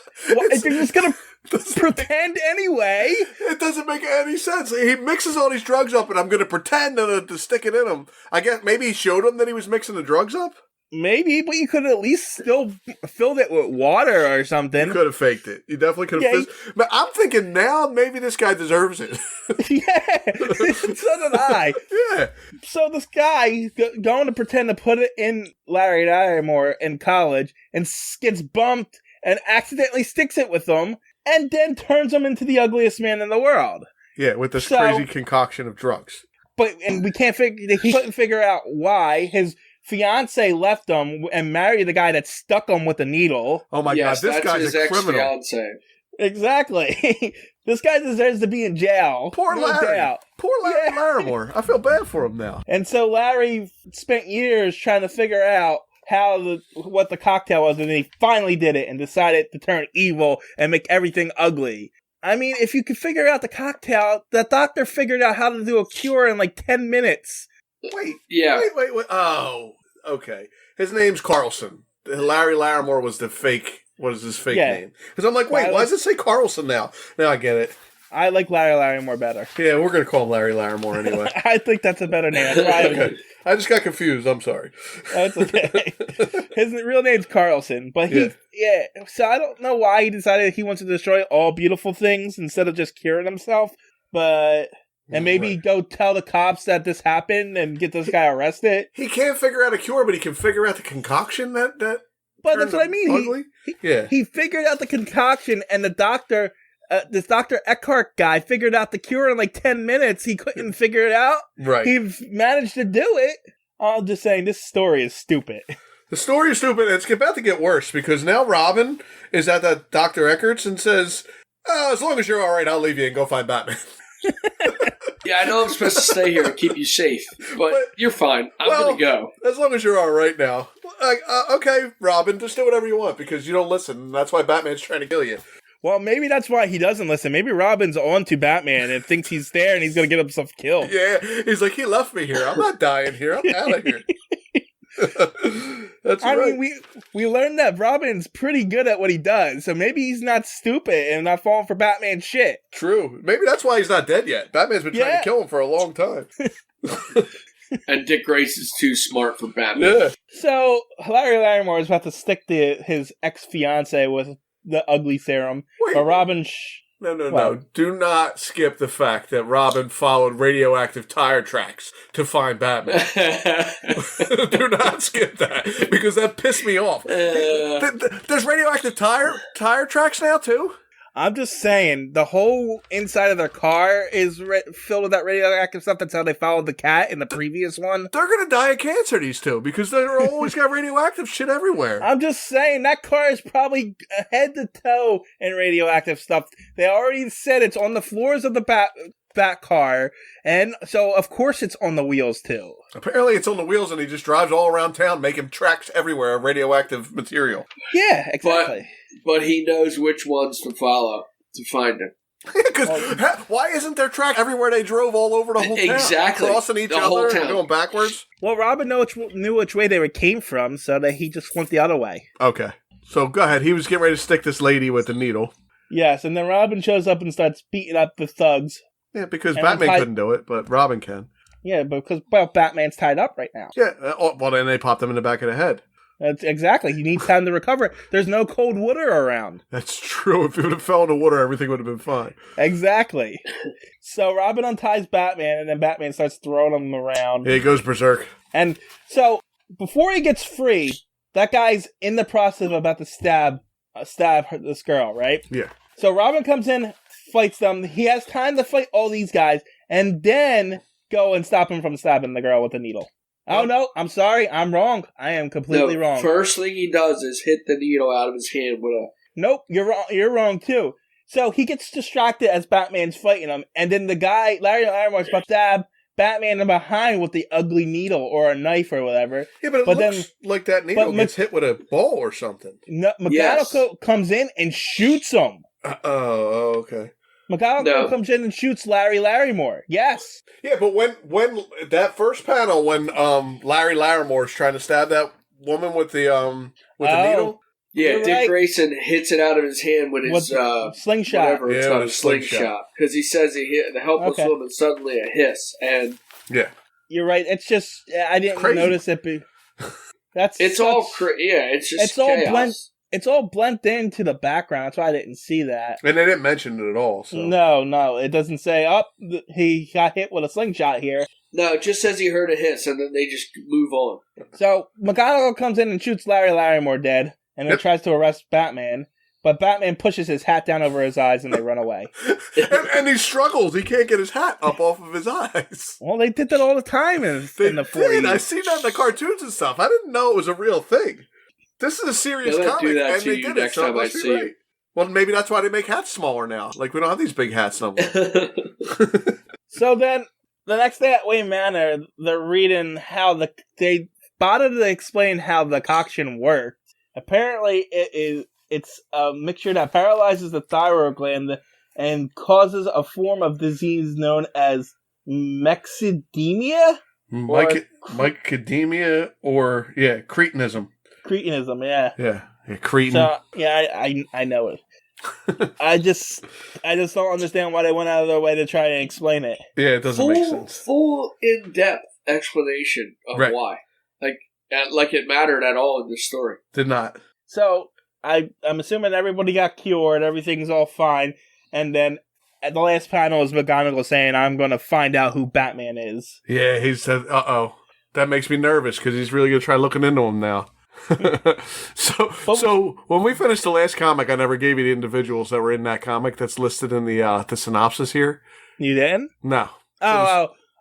pretend anyway, it doesn't make any sense. He mixes all these drugs up, and I'm going to pretend to stick it in him. I guess maybe he showed him that he was mixing the drugs up. Maybe, but you could at least still filled it with water or something. You could have faked it. You definitely could have. But I'm thinking now maybe this guy deserves it. Yeah, so did I. Yeah. So this guy going to pretend to put it in Larry Larimore in college and gets bumped and accidentally sticks it with him and then turns him into the ugliest man in the world. Yeah, with this crazy concoction of drugs. He couldn't figure out why his fiance left him and married the guy that stuck him with a needle. Oh my God, this guy's a criminal. Ex-fiance. Exactly. This guy deserves to be in jail. Poor Larry. Poor Larry Larimore. I feel bad for him now. And so Larry spent years trying to figure out what the cocktail was, and he finally did it and decided to turn evil and make everything ugly. I mean, if you could figure out the cocktail, the doctor figured out how to do a cure in like 10 minutes. Wait. Oh, okay. His name's Carlson. Larry Larimore was the fake. What is his fake name? Because I'm like, wait, why does it say Carlson now? Now I get it. I like Larry Larimore better. Yeah, we're going to call him Larry Larimore anyway. I think that's a better name. Okay. I just got confused. I'm sorry. That's okay. His real name's Carlson, but so I don't know why he decided he wants to destroy all beautiful things instead of just curing himself, but... And maybe go tell the cops that this happened and get this guy arrested. He can't figure out a cure, but he can figure out the concoction that But that's what I mean. He figured out the concoction, and the doctor, this Dr. Eckhart guy, figured out the cure in like 10 minutes. He couldn't figure it out. Right. He managed to do it. I'm just saying, this story is stupid. The story is stupid, and it's about to get worse, because now Robin is at that Dr. Eckart's and says, as long as you're all right, I'll leave you and go find Batman. Yeah, I know I'm supposed to stay here and keep you safe, but you're fine. I'm going to go. As long as you're all right now. Okay, Robin, just do whatever you want because you don't listen. That's why Batman's trying to kill you. Well, maybe that's why he doesn't listen. Maybe Robin's on to Batman and thinks he's there and he's going to get himself killed. Yeah, he's like, he left me here. I'm not dying here. I'm out of here. I mean, we learned that Robin's pretty good at what he does, so maybe he's not stupid and not falling for Batman shit. True. Maybe that's why he's not dead yet. Batman's been trying to kill him for a long time. And Dick Grayson's too smart for Batman. Yeah. So, Larry Larimore is about to stick his ex-fiance with the ugly serum, but Robin... No. Do not skip the fact that Robin followed radioactive tire tracks to find Batman. Do not skip that, because that pissed me off. There's radioactive tire tracks now, too? I'm just saying, the whole inside of their car is filled with that radioactive stuff. That's how they followed the cat in the previous one. They're going to die of cancer, these two, because they're always got radioactive shit everywhere. I'm just saying, that car is probably head to toe in radioactive stuff. They already said it's on the floors of the Bat car, and so, of course, it's on the wheels, too. Apparently, it's on the wheels, and he just drives all around town, making tracks everywhere of radioactive material. Yeah, exactly. But he knows which ones to follow to find him. Because why isn't there track everywhere they drove all over the whole town? Exactly. Crossing each other and going backwards? Well, Robin knew which way they came from, so that he just went the other way. Okay. So, go ahead. He was getting ready to stick this lady with the needle. Yes, and then Robin shows up and starts beating up the thugs. Yeah, because Batman couldn't do it, but Robin can. Yeah, because Batman's tied up right now. Yeah, well, then they popped him in the back of the head. That's exactly. He needs time to recover. There's no cold water around. That's true. If it would have fell in the water, everything would have been fine. Exactly. So Robin unties Batman, and then Batman starts throwing him around. Yeah, he goes berserk. And so, before he gets free, that guy's in the process of about to stab this girl, right? Yeah. So Robin comes in, fights them. He has time to fight all these guys, and then go and stop him from stabbing the girl with the needle. Oh, no, I'm sorry. I'm wrong. I am completely wrong. First thing he does is hit the needle out of his hand with a... Nope, you're wrong. You're wrong, too. So he gets distracted as Batman's fighting him, and then the guy, Larry Larimore, is about to stab Batman in behind with the ugly needle or a knife or whatever. Yeah, but it looks like that needle gets hit with a ball or something. No, McGonagall comes in and shoots him. Okay. McGonagall comes in and shoots Larry Larimore. Yes. Yeah, but when that first panel when Larry Larimore is trying to stab that woman with the needle. Yeah, Dick Grayson hits it out of his hand with his slingshot. Whatever it's called, a slingshot. Because he says he hit the helpless woman suddenly a hiss, and you're right. It's just I didn't notice it. It's all chaos. It's all blended into the background. That's why I didn't see that. And they didn't mention it at all. So. No, it doesn't say. He got hit with a slingshot here. No, it just says he heard a hiss, and then they just move on. So McGonagall comes in and shoots Larry Larimore dead. And then tries to arrest Batman, but Batman pushes his hat down over his eyes and they run away. and he struggles. He can't get his hat up off of his eyes. Well, they did that all the time in the 40s. I see that in the cartoons and stuff. I didn't know it was a real thing. This is a serious comic, and they did it, so it must be right. Well, maybe that's why they make hats smaller now. Like, we don't have these big hats no more. So then, the next day at Wayne Manor, they're reading how they bothered to explain how the concoction worked. Apparently, it's a mixture that paralyzes the thyroid gland and causes a form of disease known as myxedemia? Myxedemia or, cretinism. Cretinism, yeah. Yeah, cretin. So, I know it. I just don't understand why they went out of their way to try and explain it. Yeah, it doesn't make sense. Full in-depth explanation of why. Like it mattered at all in this story. Did not. So, I'm assuming everybody got cured, everything's all fine, and then at the last panel is McGonagall saying, I'm going to find out who Batman is. Yeah, he said, uh-oh. That makes me nervous, because he's really going to try looking into him now. So when we finished the last comic, I never gave you the individuals that were in that comic that's listed in the synopsis here. You didn't? No.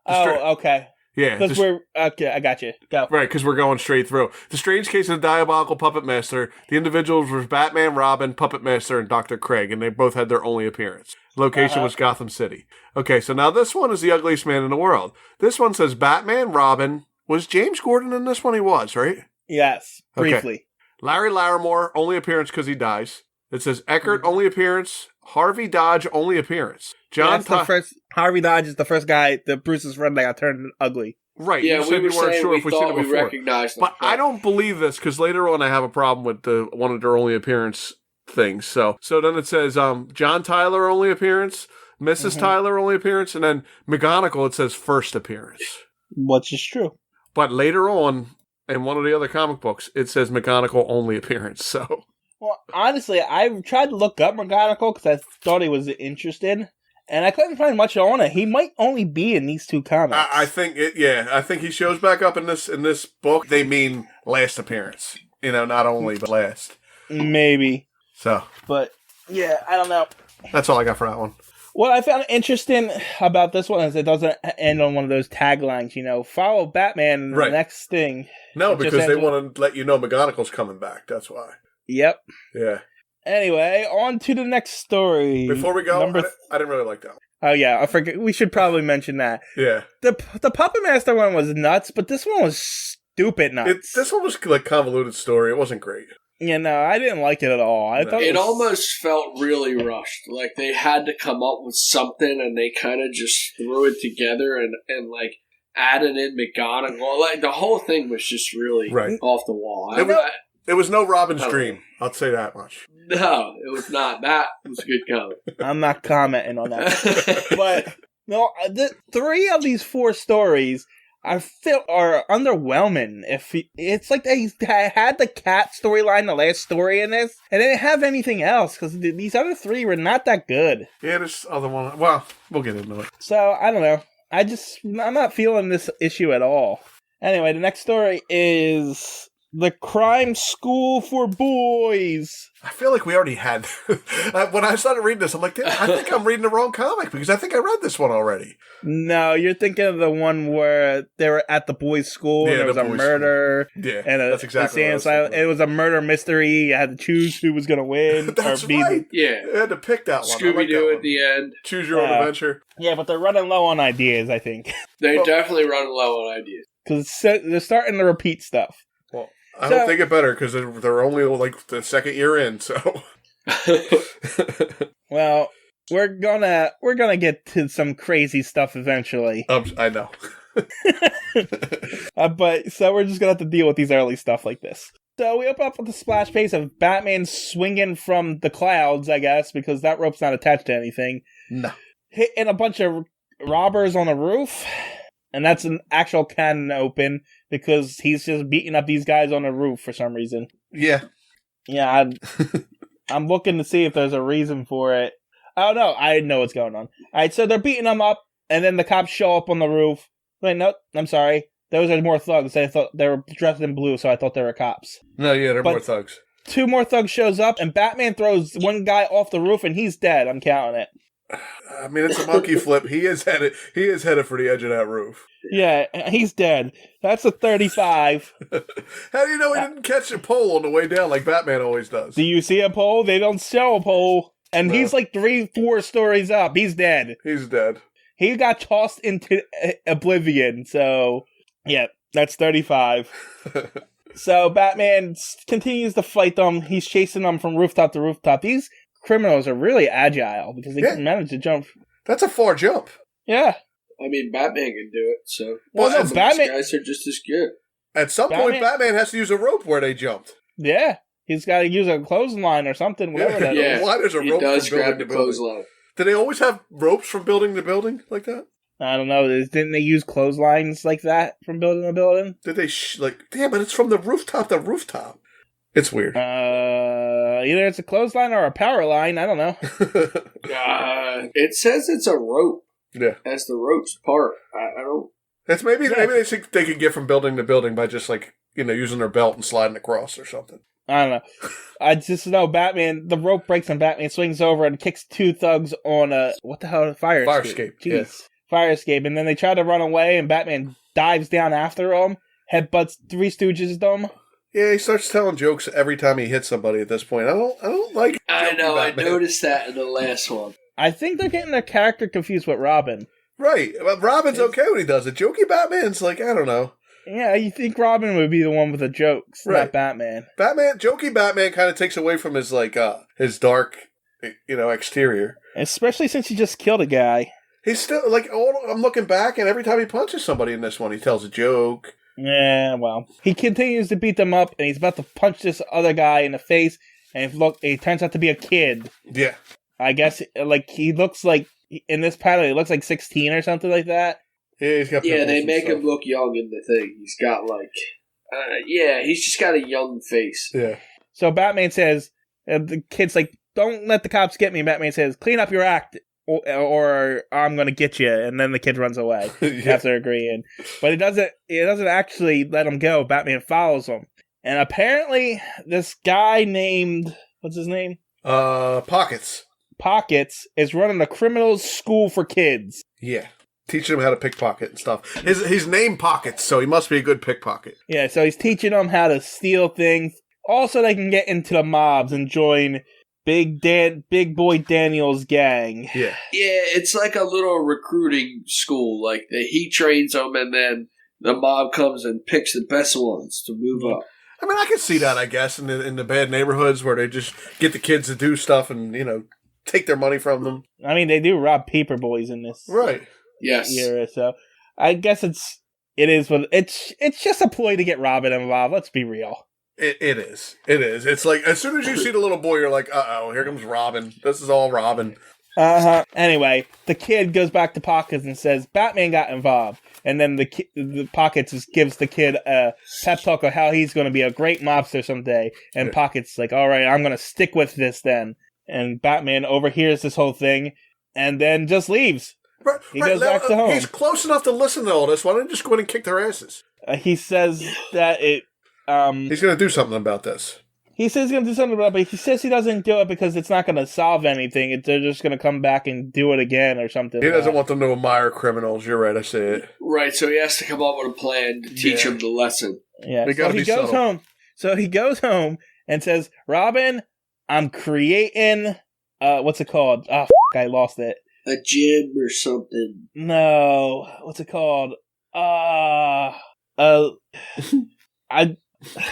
Okay. Yeah. Because I got you. Go. Right, because we're going straight through. The Strange Case of the Diabolical Puppet Master, the individuals were Batman, Robin, Puppet Master, and Dr. Craig, and they both had their only appearance. Location was Gotham City. Okay, so now this one is the ugliest man in the world. This one says Batman, Robin. Was James Gordon in this one? He was, right? Yes, briefly. Okay. Larry Larimore, only appearance because he dies. It says Eckert, only appearance. Harvey Dodge, only appearance. Harvey Dodge is the first guy that Bruce's friend that got turned ugly. Right. Yeah, you said you weren't sure if we'd seen it before. Recognized but I don't believe this because later on I have a problem with one of their only appearance things. So then it says John Tyler, only appearance. Mrs. Tyler, only appearance. And then McGonagall, it says first appearance. Which is true. But later on, in one of the other comic books, it says McGonagall, only appearance. So... Well, honestly, I tried to look up McGonagall because I thought he was interested, and I couldn't find much on it. He might only be in these two comics. I think he shows back up in this book. They mean last appearance, not only but last. Maybe. So, but yeah, I don't know. That's all I got for that one. What I found interesting about this one is it doesn't end on one of those taglines, follow Batman and the next thing. No, because they want to let you know McGonagall's coming back. That's why. Yep. Yeah. Anyway, on to the next story. Before we go, I didn't really like that one. Oh yeah, I forget. We should probably mention that. Yeah. The Puppet Master one was nuts, but this one was stupid nuts. This one was like convoluted story. It wasn't great. Yeah, no, I didn't like it at all. I thought it almost felt really rushed. Like they had to come up with something, and they kind of just threw it together and like added in McGonagall. Like the whole thing was just really off the wall. It was no Robin's dream. I'll say that much. No, it was not. That was a good comment. I'm not commenting on that. But no, the 3 of these 4 stories I feel are underwhelming. It's like they had the cat storyline, the last story in this, and they didn't have anything else because these other 3 were not that good. Yeah, this other one. Well, we'll get into it. So I don't know. I'm not feeling this issue at all. Anyway, the next story is The Crime School for Boys. I feel like we already had. When I started reading this, I'm like, I think I'm reading the wrong comic because I think I read this one already. No, you're thinking of the one where they were at the boys' school and there was a murder. Yeah, and that's exactly what it was a murder mystery. You had to choose who was going to win. That's right. Yeah. You had to pick that one. Scooby-Doo at the end. Choose your own adventure. Yeah, but they're running low on ideas, I think. They're definitely running low on ideas. Because they're starting to repeat stuff. Well, I don't think it better because they're only like the second year in, so. Well, we're gonna get to some crazy stuff eventually. I know. But so we're just gonna have to deal with these early stuff like this. So we open up with the splash page of Batman swinging from the clouds, I guess, because that rope's not attached to anything. No. Hitting a bunch of robbers on the roof. And that's an actual cannon open because he's just beating up these guys on the roof for some reason. Yeah. Yeah, I'm looking to see if there's a reason for it. Oh, no, I know what's going on. All right, so they're beating them up, and then the cops show up on the roof. Wait, no, I'm sorry. Those are more thugs. I thought they were dressed in blue, so I thought they were cops. No, yeah, they're more thugs. 2 more thugs shows up, and Batman throws one guy off the roof, and he's dead. I'm counting it. I mean, it's a monkey flip. He is headed for the edge of that roof. Yeah, he's dead. That's a 35. How do you know he didn't catch a pole on the way down like Batman always does? Do you see a pole? They don't show a pole. And he's like 3-4 stories up. He's dead. He's dead. He got tossed into oblivion. So, yeah, that's 35. So Batman continues to fight them. He's chasing them from rooftop to rooftop. These criminals are really agile because they can manage to jump. That's a far jump. Yeah. I mean, Batman can do it, so... Well, no, Batman... These guys are just as good. At some point, Batman has to use a rope where they jumped. Yeah. He's got to use a clothesline or something, whatever that is. Why there's a rope does from building grab to the clothesline. Do they always have ropes from building to building like that? I don't know. Didn't they use clotheslines like that from building to building? Did they, damn, but it's from the rooftop to rooftop. It's weird. Either it's a clothesline or a power line. I don't know. It says it's a rope. Yeah. As the rope's part. I don't... It's maybe they think they could get from building to building by just using their belt and sliding across or something. I don't know. I just know Batman, the rope breaks and Batman swings over and kicks 2 thugs on a, what the hell, fire escape. Jeez. Yeah. Fire escape. And then they try to run away and Batman dives down after them, headbutts 3 Stooges them. Yeah, he starts telling jokes every time he hits somebody at this point. I don't like I know, Batman. I noticed that in the last one. I think they're getting their character confused with Robin. Right. But Robin's okay when he does it. Jokey Batman's like, I don't know. Yeah, you think Robin would be the one with the jokes, not Batman. Jokey Batman kind of takes away from his his dark, exterior. Especially since he just killed a guy. He's still I'm looking back, and every time he punches somebody in this one, he tells a joke. Yeah, well, he continues to beat them up, and he's about to punch this other guy in the face, and he turns out to be a kid. Yeah, I guess he looks like in this panel, he looks like 16 or something like that. Yeah, he's got they make him look young in the thing. He's got he's just got a young face. Yeah. So Batman says, the kid's like, "Don't let the cops get me." Batman says, "Clean up your act, or I'm gonna get you." And then the kid runs away after agreeing. But he doesn't actually let him go. Batman follows him, and apparently this guy named, what's his name? Pockets is running a criminal school for kids. Yeah. Teaching them how to pickpocket and stuff. His name Pockets, so he must be a good pickpocket. Yeah, so he's teaching them how to steal things. Also, they can get into the mobs and join Big Boy Daniel's gang. Yeah. Yeah, it's like a little recruiting school. Like, he trains them, and then the mob comes and picks the best ones to move up. I mean, I can see that, I guess, in the bad neighborhoods where they just get the kids to do stuff and, take their money from them. I mean, they do rob paper boys in this. Right. Yes. Era, so I guess it's just a ploy to get Robin involved. Let's be real. It is. It's like as soon as you see the little boy, you're like, uh-oh, here comes Robin. This is all Robin. Anyway, the kid goes back to Pockets and says Batman got involved, and then the Pockets gives the kid a pep talk of how he's going to be a great mobster someday, and Pockets like, all right, I'm going to stick with this then. And Batman overhears this whole thing, and then just leaves. He goes back to home. He's close enough to listen to all this. Why don't you just go in and kick their asses? He says that He's going to do something about this. He says he's going to do something about it, but he says he doesn't do it because it's not going to solve anything. They're just going to come back and do it again or something. He doesn't want them to admire criminals. You're right, I say it. Right, so he has to come up with a plan to teach him the lesson. Yeah, so he goes home. So he goes home and says, Robin, I'm creating, what's it called? I lost it. A gym or something. No, what's it called?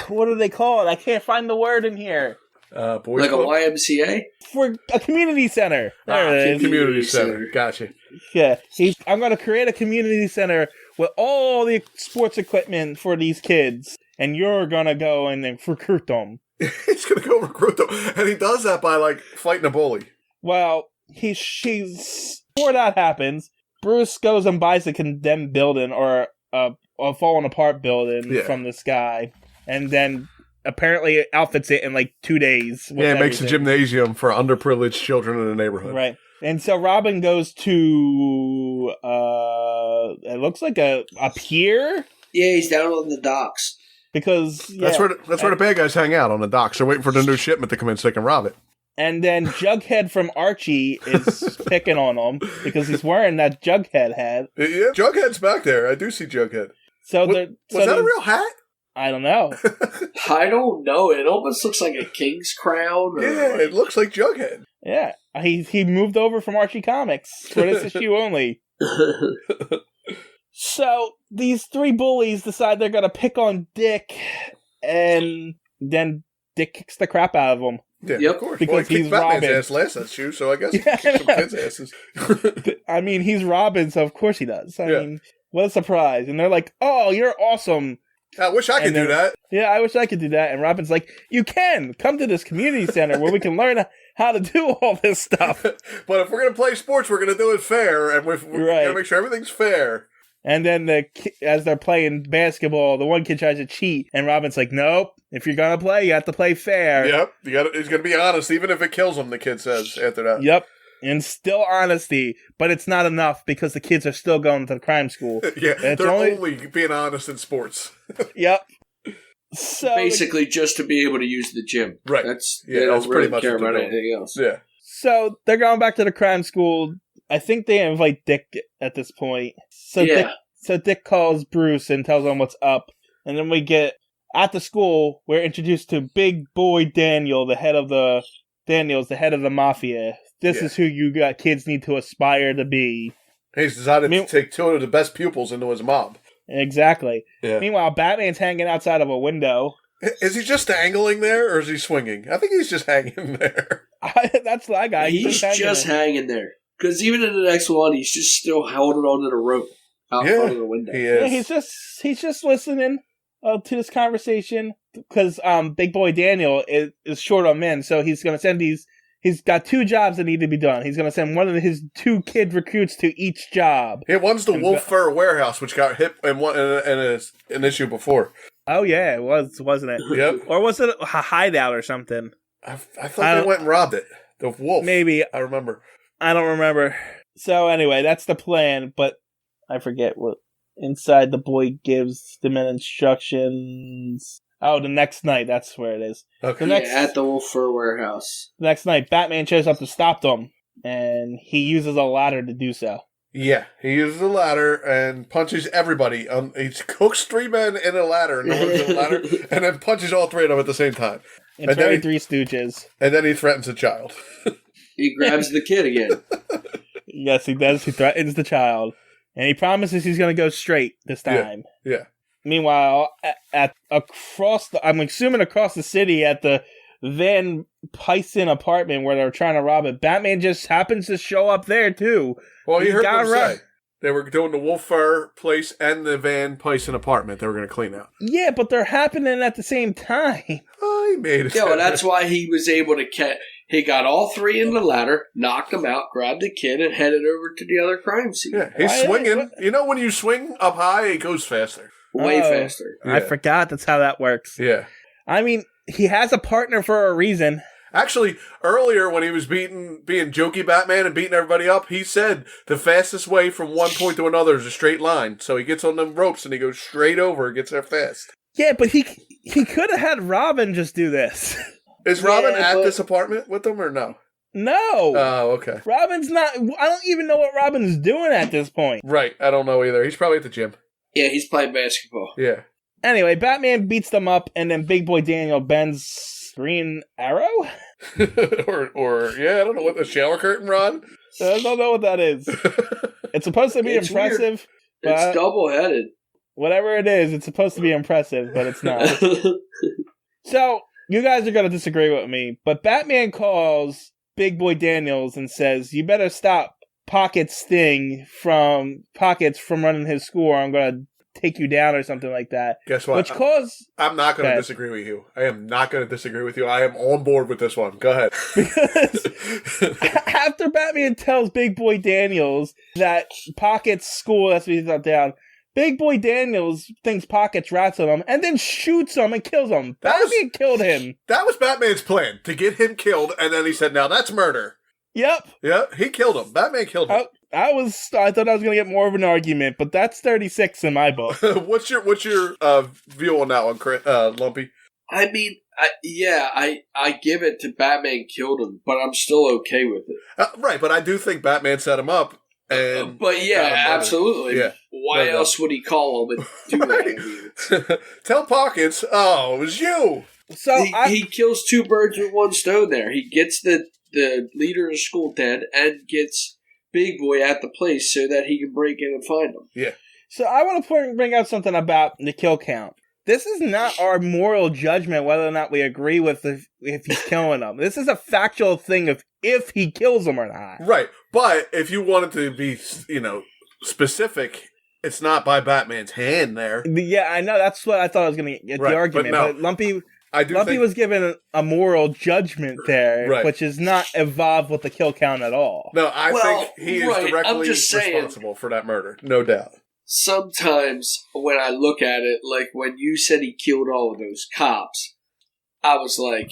What do they call it? I can't find the word in here. Boys like Club? a YMCA? For a community center. There it is. Community center. Gotcha. Yeah, I'm going to create a community center with all the sports equipment for these kids, and you're going to go and then recruit them. He's going to go recruit them, and he does that by, like, fighting a bully. Well, before that happens, Bruce goes and buys a condemned building or a fallen apart building from this guy, and then apparently outfits it in like 2 days. Yeah, it makes a gymnasium for underprivileged children in the neighborhood. Right. And so Robin goes to, it looks like a pier? Yeah, he's down on the docks. Because, That's where the bad guys hang out, on the docks. They're waiting for the new shipment to come in so they can rob it. And then Jughead from Archie is picking on him because he's wearing that Jughead hat. Yeah, Jughead's back there. I do see Jughead. So was that a real hat? I don't know. I don't know. It almost looks like a king's crown. It looks like Jughead. Yeah, he moved over from Archie Comics for this issue only. So these three bullies decide they're going to pick on Dick, and then Dick kicks the crap out of them. Yeah, yep. Of course. Because he he's kicked Batman's Robin. ass last issue, so I guess he kicked some kids' asses. I mean, he's Robin, so of course he does. I mean, what a surprise. And they're like, oh, you're awesome. I wish I could do that. Yeah, I wish I could do that. And Robin's like, you can. Come to this community center where we can learn how to do all this stuff. But if we're going to play sports, we're going to do it fair, and we're going to make sure everything's fair. And then as they're playing basketball, the one kid tries to cheat, and Robin's like, nope, if you're going to play, you have to play fair. Yep, he's going to be honest, even if it kills him, the kid says after that. Yep, and still honesty, but it's not enough because the kids are still going to the crime school. Yeah, they're only being honest in sports. Yep. So basically just to be able to use the gym. Right. They don't really care about anything else. Yeah. So they're going back to the crime school. I think they invite Dick at this point. So Dick calls Bruce and tells him what's up. And then we get, at the school, we're introduced to Big Boy Daniel, the head of the mafia. This is who kids need to aspire to be. He's decided to take two of the best pupils into his mob. Exactly. Yeah. Meanwhile, Batman's hanging outside of a window. Is he just dangling there, or is he swinging? I think he's just hanging there. That's that guy. He's just hanging there. Because even in the next one, he's just still holding onto the rope out front of the window. He is. Yeah, he's just listening to this conversation because Big Boy Daniel is short on men, so he's going to send these. He's got 2 jobs that need to be done. He's going to send one of his 2 kid recruits to each job. Yeah, one's the Wolf Fur Warehouse, which got hit in an issue before. Oh yeah, it was, wasn't it? Yep. Or was it a hideout or something? I thought they went and robbed it. The Wolf. Maybe. I remember. I don't remember. So anyway, that's the plan, but I forget what. Inside, the boy gives the men instructions. Oh, the next night, that's where it is. Okay. At the Wolf Fur Warehouse. The next night, Batman shows up to stop them, and he uses a ladder to do so. Yeah, he uses a ladder and punches everybody. He cooks 3 men in a ladder, and in a ladder, and then punches all 3 of them at the same time. It's very Three Stooges. And then he threatens a child. He grabs the kid again. Yes, he does. He threatens the child. And he promises he's going to go straight this time. Yeah. Meanwhile, I'm assuming across the city at the Van Pyson apartment where they're trying to rob it, Batman just happens to show up there too. Well, you heard them say they were doing the Wolf Fur place and the Van Pyson apartment they were going to clean out. Yeah, but they're happening at the same time. Oh, he made it. Yeah, well, that's why he was able to he got all 3 in the ladder, knocked them out, grabbed the kid, and headed over to the other crime scene. Yeah, he's swinging. You know, when you swing up high, it goes faster. Way faster. Yeah. I forgot that's how that works. Yeah. I mean, he has a partner for a reason. Actually, earlier when he was being jokey Batman and beating everybody up, he said the fastest way from one point to another is a straight line. So he gets on them ropes and he goes straight over and gets there fast. Yeah, but he could have had Robin just do this. Is Robin at this apartment with them or no? No. Oh, okay. Robin's not. I don't even know what Robin's doing at this point. Right. I don't know either. He's probably at the gym. Yeah, he's playing basketball. Yeah. Anyway, Batman beats them up, and then Big Boy Daniel bends Green Arrow? or I don't know what the shower curtain rod. I don't know what that is. It's supposed to be impressive. It's double-headed. Whatever it is, it's supposed to be impressive, but it's not. So, you guys are going to disagree with me, but Batman calls Big Boy Daniels and says, you better stop Pocket's sting from running his school, or I'm going to take you down or something like that. Guess what? I'm not going to disagree with you. I am not going to disagree with you. I am on board with this one. Go ahead. Because after Batman tells Big Boy Daniels that Pocket's school has to be shut down, Big Boy Daniels thinks Pocket's rats on him and then shoots him and kills him. Batman killed him. That was Batman's plan, to get him killed, and then he said, now that's murder. Yep. Yep, he killed him. Batman killed him. I thought I was going to get more of an argument, but that's 36 in my book. What's your view on that one, Lumpy? I mean, I give it to Batman killed him, but I'm still okay with it. Right, but I do think Batman set him up. But yeah, absolutely. Yeah. Why else would he call him and do that? Tell Pockets, it was you. So he kills two birds with one stone there. He gets the leader of the school dead and gets Big Boy at the place so that he can break in and find him. Yeah. So I want to bring out something about the kill count. This is not our moral judgment whether or not we agree with if he's killing them. This is a factual thing of if he kills them or not. Right. But if you wanted to be, specific, it's not by Batman's hand there. Yeah, I know. That's what I thought I was going to get the argument. But Lumpy was given a moral judgment there, which is not involved with the kill count at all. No, I think he is directly responsible for that murder. No doubt. Sometimes when I look at it, like when you said he killed all of those cops, I was like,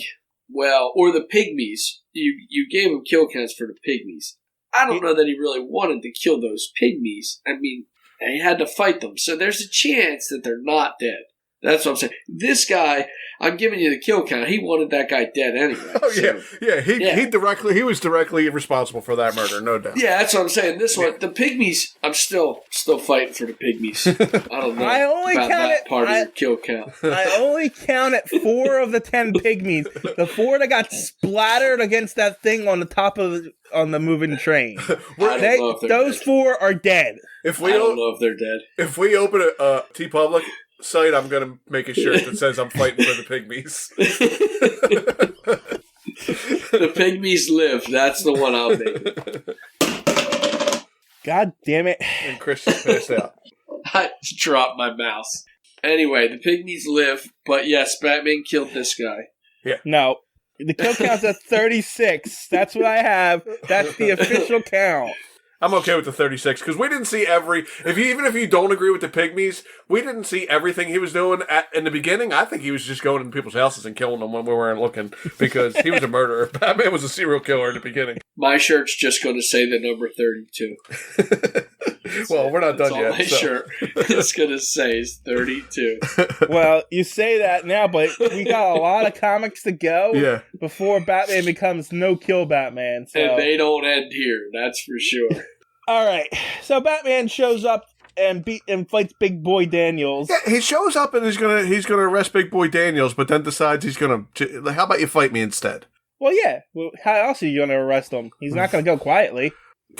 well, or the pygmies. You gave him kill counts for the pygmies. I don't know that he really wanted to kill those pygmies. I mean, he had to fight them. So there's a chance that they're not dead. That's what I'm saying. This guy, I'm giving you the kill count. He wanted that guy dead anyway. Oh, so. Yeah. He was directly responsible for that murder, no doubt. Yeah, that's what I'm saying. This one, the pygmies, I'm still fighting for the pygmies. I don't know part of your kill count. I only counted 4 of the 10 pygmies. The 4 that got splattered against that thing on the top of on the moving train. Those 4 are dead. I don't know if they're dead. If we open a T-Public site, I'm going to make a shirt that says I'm fighting for the pygmies. The pygmies live. That's the one I'll make. God damn it. And Christian passed out. I dropped my mouse. Anyway, the pygmies live, but yes, Batman killed this guy. Yeah. No. The kill count's at 36. That's what I have. That's the official count. I'm okay with the 36 because we didn't see even if you don't agree with the pygmies, we didn't see everything he was doing in the beginning. I think he was just going into people's houses and killing them when we weren't looking because he was a murderer. Batman was a serial killer in the beginning. My shirt's just going to say the number 32. Well, we're not done yet. My shirt is going to say is 32. Well, you say that now, but we got a lot of comics to go before Batman becomes no-kill Batman. So. And they don't end here, that's for sure. All right, so Batman shows up and fights Big Boy Daniels. Yeah, he shows up and he's gonna arrest Big Boy Daniels, but then decides he's gonna. How about you fight me instead? Well, yeah. Well, how else are you gonna arrest him? He's not gonna go quietly.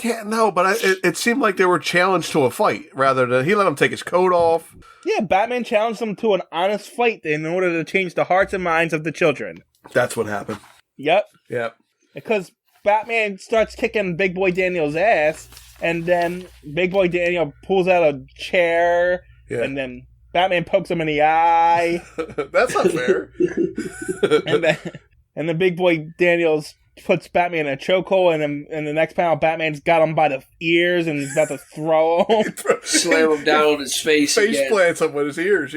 Yeah, no, but it seemed like they were challenged to a fight rather than he let him take his coat off. Yeah, Batman challenged them to an honest fight in order to change the hearts and minds of the children. That's what happened. Yep. Because Batman starts kicking Big Boy Daniel's ass. And then Big Boy Daniel pulls out a chair, and then Batman pokes him in the eye. That's not fair. and then Big Boy Daniels puts Batman in a chokehold, and then in the next panel, Batman's got him by the ears and he's about to throw him. Slam him down on his face plants him with his ears,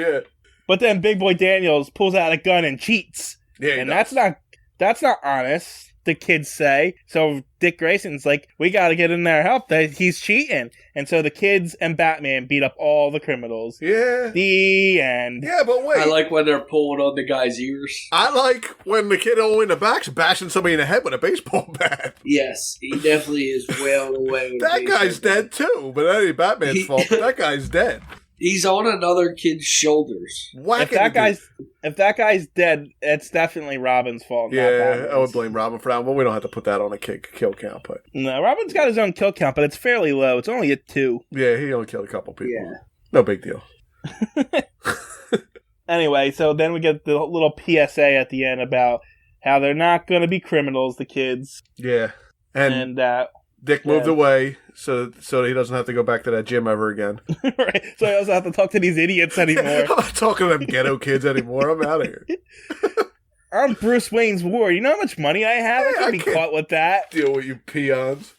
But then Big Boy Daniels pulls out a gun and cheats. Yeah, and that's not honest. the kids say. So Dick Grayson's like, we gotta get in there help. That he's cheating. And so the kids and Batman beat up all the criminals. Yeah. The end. Yeah, but wait. I like when they're pulling on the guy's ears. I like when the kid all in the back's bashing somebody in the head with a baseball bat. Yes, he definitely is wailing away. That guy's dead too, but that ain't Batman's fault. But that guy's dead. He's on another kid's shoulders. If that guy's dead, it's definitely Robin's fault. Yeah, I would blame Robin for that. Well, we don't have to put that on a kill count, but no, Robin's got his own kill count, but it's fairly low. It's only at 2. Yeah, he only killed a couple people. Yeah, no big deal. Anyway, so then we get the little PSA at the end about how they're not going to be criminals, the kids. Yeah, and Dick moved away so that he doesn't have to go back to that gym ever again. Right. So I also have to talk to these idiots anymore. I'm not talking to them ghetto kids anymore. I'm out of here. I'm Bruce Wayne's ward. You know how much money I have? I can't be caught with that. Deal with you peons.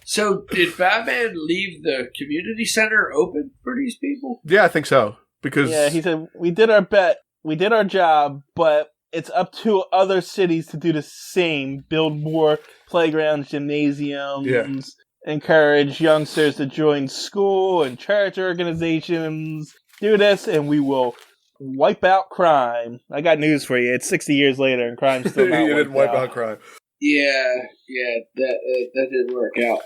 So did Batman leave the community center open for these people? Yeah, I think so. Because he said, we did our bet. We did our job, but it's up to other cities to do the same. Build more playgrounds, gymnasiums, encourage youngsters to join school and church organizations. Do this, and we will wipe out crime. I got news for you. It's 60 years later, and crime's still not You didn't wipe out crime. Yeah, that didn't work out.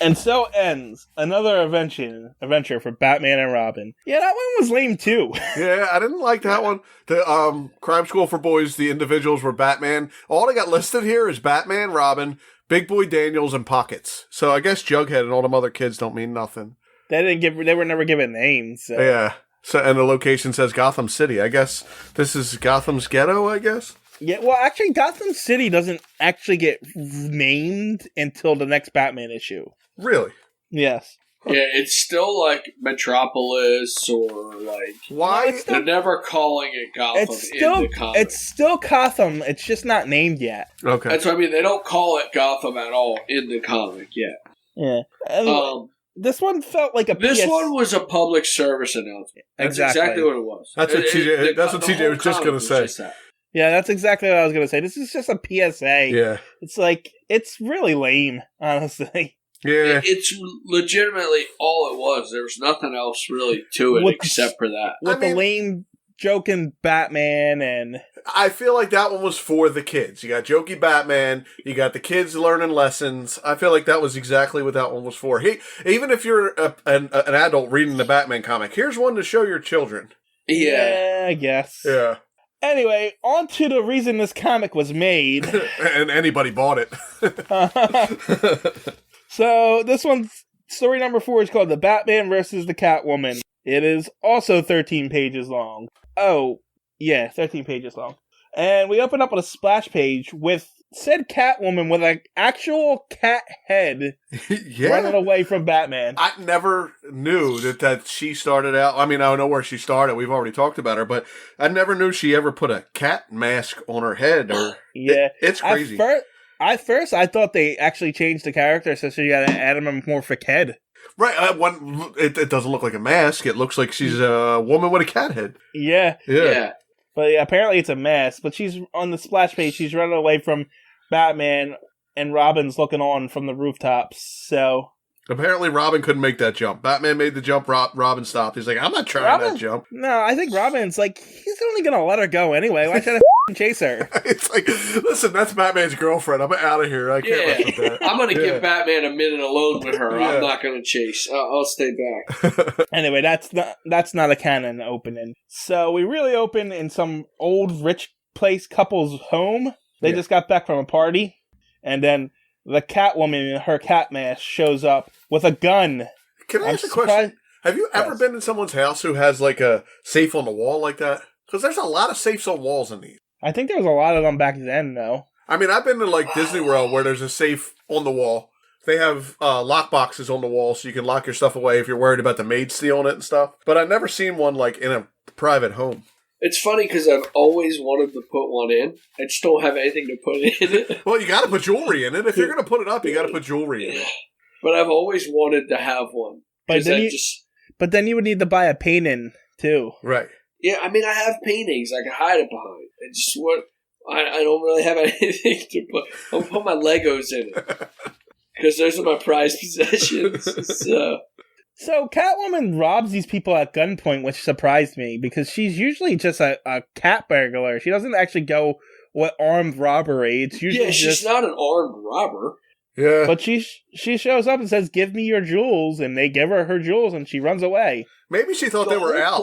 And so ends another adventure for Batman and Robin. Yeah, that one was lame too. Yeah, I didn't like that one. The Crime School for Boys, the individuals were Batman. All they got listed here is Batman, Robin, Big Boy Daniels, and Pockets. So I guess Jughead and all them other kids don't mean nothing. They were never given names. So. Yeah. So and the location says Gotham City. I guess this is Gotham's ghetto, I guess. Yeah, well, actually, Gotham City doesn't actually get named until the next Batman issue. Really? Yes. Yeah, it's still like Metropolis or like... Why? They're never calling it Gotham in the comic. It's still Gotham. It's just not named yet. Okay. That's what I mean. They don't call it Gotham at all in the comic yet. Yeah. This one felt like This one was a public service announcement. That's exactly what it was. That's what TJ was just going to say. Yeah, that's exactly what I was going to say. This is just a PSA. Yeah. It's like, it's really lame, honestly. Yeah. It's legitimately all it was. There was nothing else really to it except for that. With the lame joking Batman and... I feel like that one was for the kids. You got jokey Batman, you got the kids learning lessons. I feel like that was exactly what that one was for. Even if you're an adult reading the Batman comic, here's one to show your children. Yeah, I guess. Yeah. Anyway, on to the reason this comic was made. And anybody bought it. So, this one's story number 4 is called The Batman vs. the Catwoman. It is also 13 pages long. Oh, yeah, 13 pages long. And we open up with a splash page with said Catwoman with an actual cat head running away from Batman. I never knew that she started out. I mean, I don't know where she started. We've already talked about her, but I never knew she ever put a cat mask on her head. Yeah. It's crazy. At first, I thought they actually changed the character so she got an anamorphic head. Right. It doesn't look like a mask. It looks like she's a woman with a cat head. Yeah. But yeah, apparently it's a mask. But she's on the splash page. She's running away from Batman, and Robin's looking on from the rooftops. So apparently Robin couldn't make that jump. Batman made the jump. Robin stopped. He's like, I'm not trying that jump. No, I think Robin's like, he's only going to let her go anyway. Why should I chase her? It's like, listen, that's Batman's girlfriend. I'm out of here. I can't mess with that. I'm going to give Batman a minute alone with her. I'm not going to chase. I'll stay back. Anyway, that's not a canon opening. So we really open in some old rich place couple's home. They just got back from a party, and then the Catwoman in her cat mask shows up with a gun. Can I ask a question? Have you ever been in someone's house who has like a safe on the wall like that? Because there's a lot of safes on walls in these. I think there was a lot of them back then, though. I mean, I've been to like Disney World where there's a safe on the wall. They have lock boxes on the wall so you can lock your stuff away if you're worried about the maid stealing it and stuff. But I've never seen one like in a private home. It's funny because I've always wanted to put one in. I just don't have anything to put in it. Well, you got to put jewelry in it. If you're going to put it up, you got to put jewelry in it. But I've always wanted to have one. But then you would need to buy a painting, too. Right. Yeah, I mean, I have paintings I can hide it behind. I don't really have anything to put. I'll put my Legos in it. Because those are my prized possessions. So Catwoman robs these people at gunpoint, which surprised me, because she's usually just a cat burglar. She doesn't actually go with armed robbery. It's usually she's not an armed robber. Yeah. But she shows up and says, "Give me your jewels," and they give her jewels, and she runs away. Maybe she thought they were out.